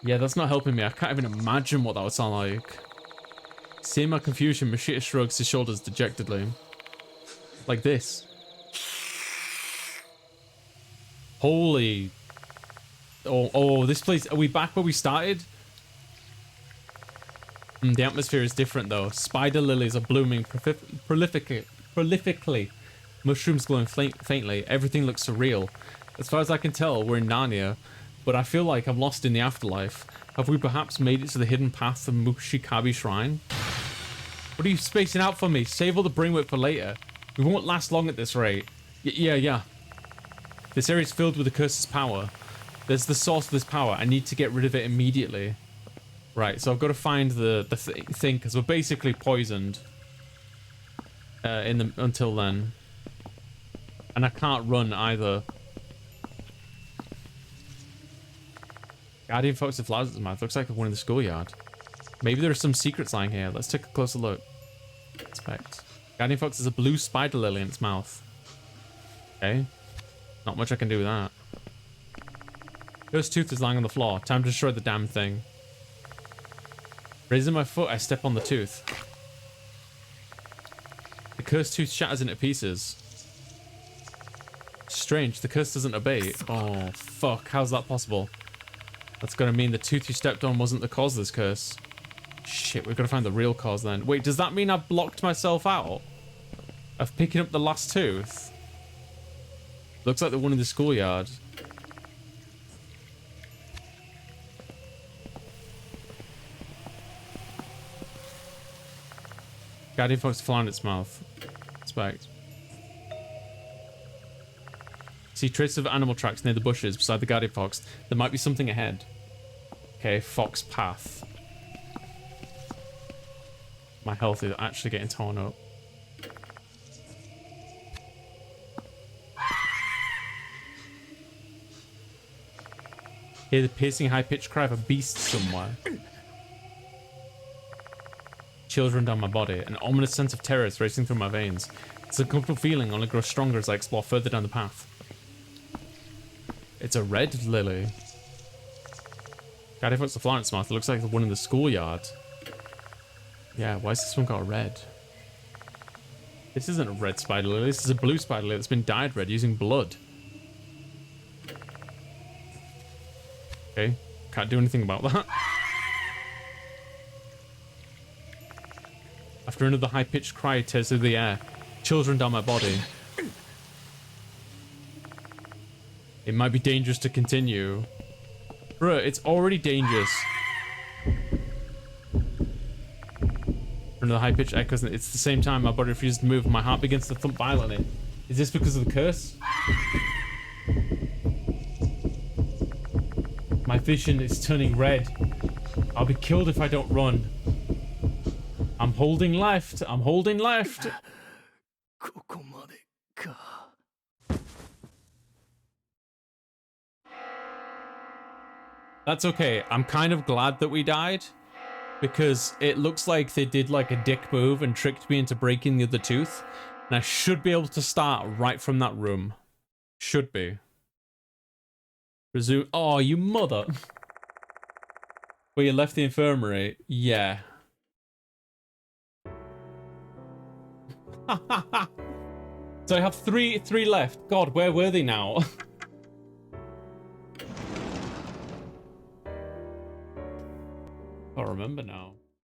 Yeah, that's not helping me. I can't even imagine what that would sound like. Seeing my confusion, Mashita shrugs his shoulders dejectedly. Like this. Holy... Oh, this place... Are we back where we started? The atmosphere is different though. Spider lilies are blooming prolifically. Mushrooms glowing faintly. Everything looks surreal. As far as I can tell, we're in Narnia, but I feel like I'm lost in the afterlife. Have we perhaps made it to the hidden path of Mushikabi Shrine? What are you spacing out for me? Save all the brainwork for later. We won't last long at this rate. Yeah. This area is filled with the curse's power. There's the source of this power. I need to get rid of it immediately. Right, so I've got to find the thing, because we're basically poisoned. Until then. And I can't run either. Guardian Fox with flowers in his mouth. Looks like the one in the schoolyard. Maybe there are some secrets lying here. Let's take a closer look. Inspect. Guardian Fox has a blue spider lily in its mouth. Okay. Not much I can do with that. Cursed tooth is lying on the floor. Time to destroy the damn thing. Raising my foot, I step on the tooth. The cursed tooth shatters into pieces. Strange, the curse doesn't abate. Oh, fuck. How's that possible? That's gonna mean the tooth you stepped on wasn't the cause of this curse. Shit, we've got to find the real cause then. Wait, does that mean I've blocked myself out of picking up the last tooth? Looks like the one in the schoolyard. Guardian Fox fly in its mouth. Inspect. See traces of animal tracks near the bushes beside the Guardian Fox. There might be something ahead. Okay, Fox path. My health is actually getting torn up. Hear the piercing high-pitched cry of a beast somewhere. Chills run down my body. An ominous sense of terror is racing through my veins. This uncomfortable feeling only grows stronger as I explore further down the path. It's a red lily. Guardian Fox the Florence mouth. It looks like the one in the schoolyard. Yeah, why has this one got a red? This isn't a red spider lily. This is a blue spider lily that's been dyed red using blood. Okay, can't do anything about that. After another high-pitched cry tears through the air, chills run down my body. It might be dangerous to continue. Bruh, it's already dangerous. Another high-pitched echoes, and it's the same time my body refuses to move and my heart begins to thump violently. Is this because of the curse? My vision is turning red. I'll be killed if I don't run. I'm holding left. I'm holding left. That's okay. I'm kind of glad that we died, because it looks like they did like a dick move and tricked me into breaking the other tooth. And I should be able to start right from that room. Should be. Resume. Oh, you mother. Well, you left the infirmary. Yeah. So I have three left. God, where were they now? I remember now.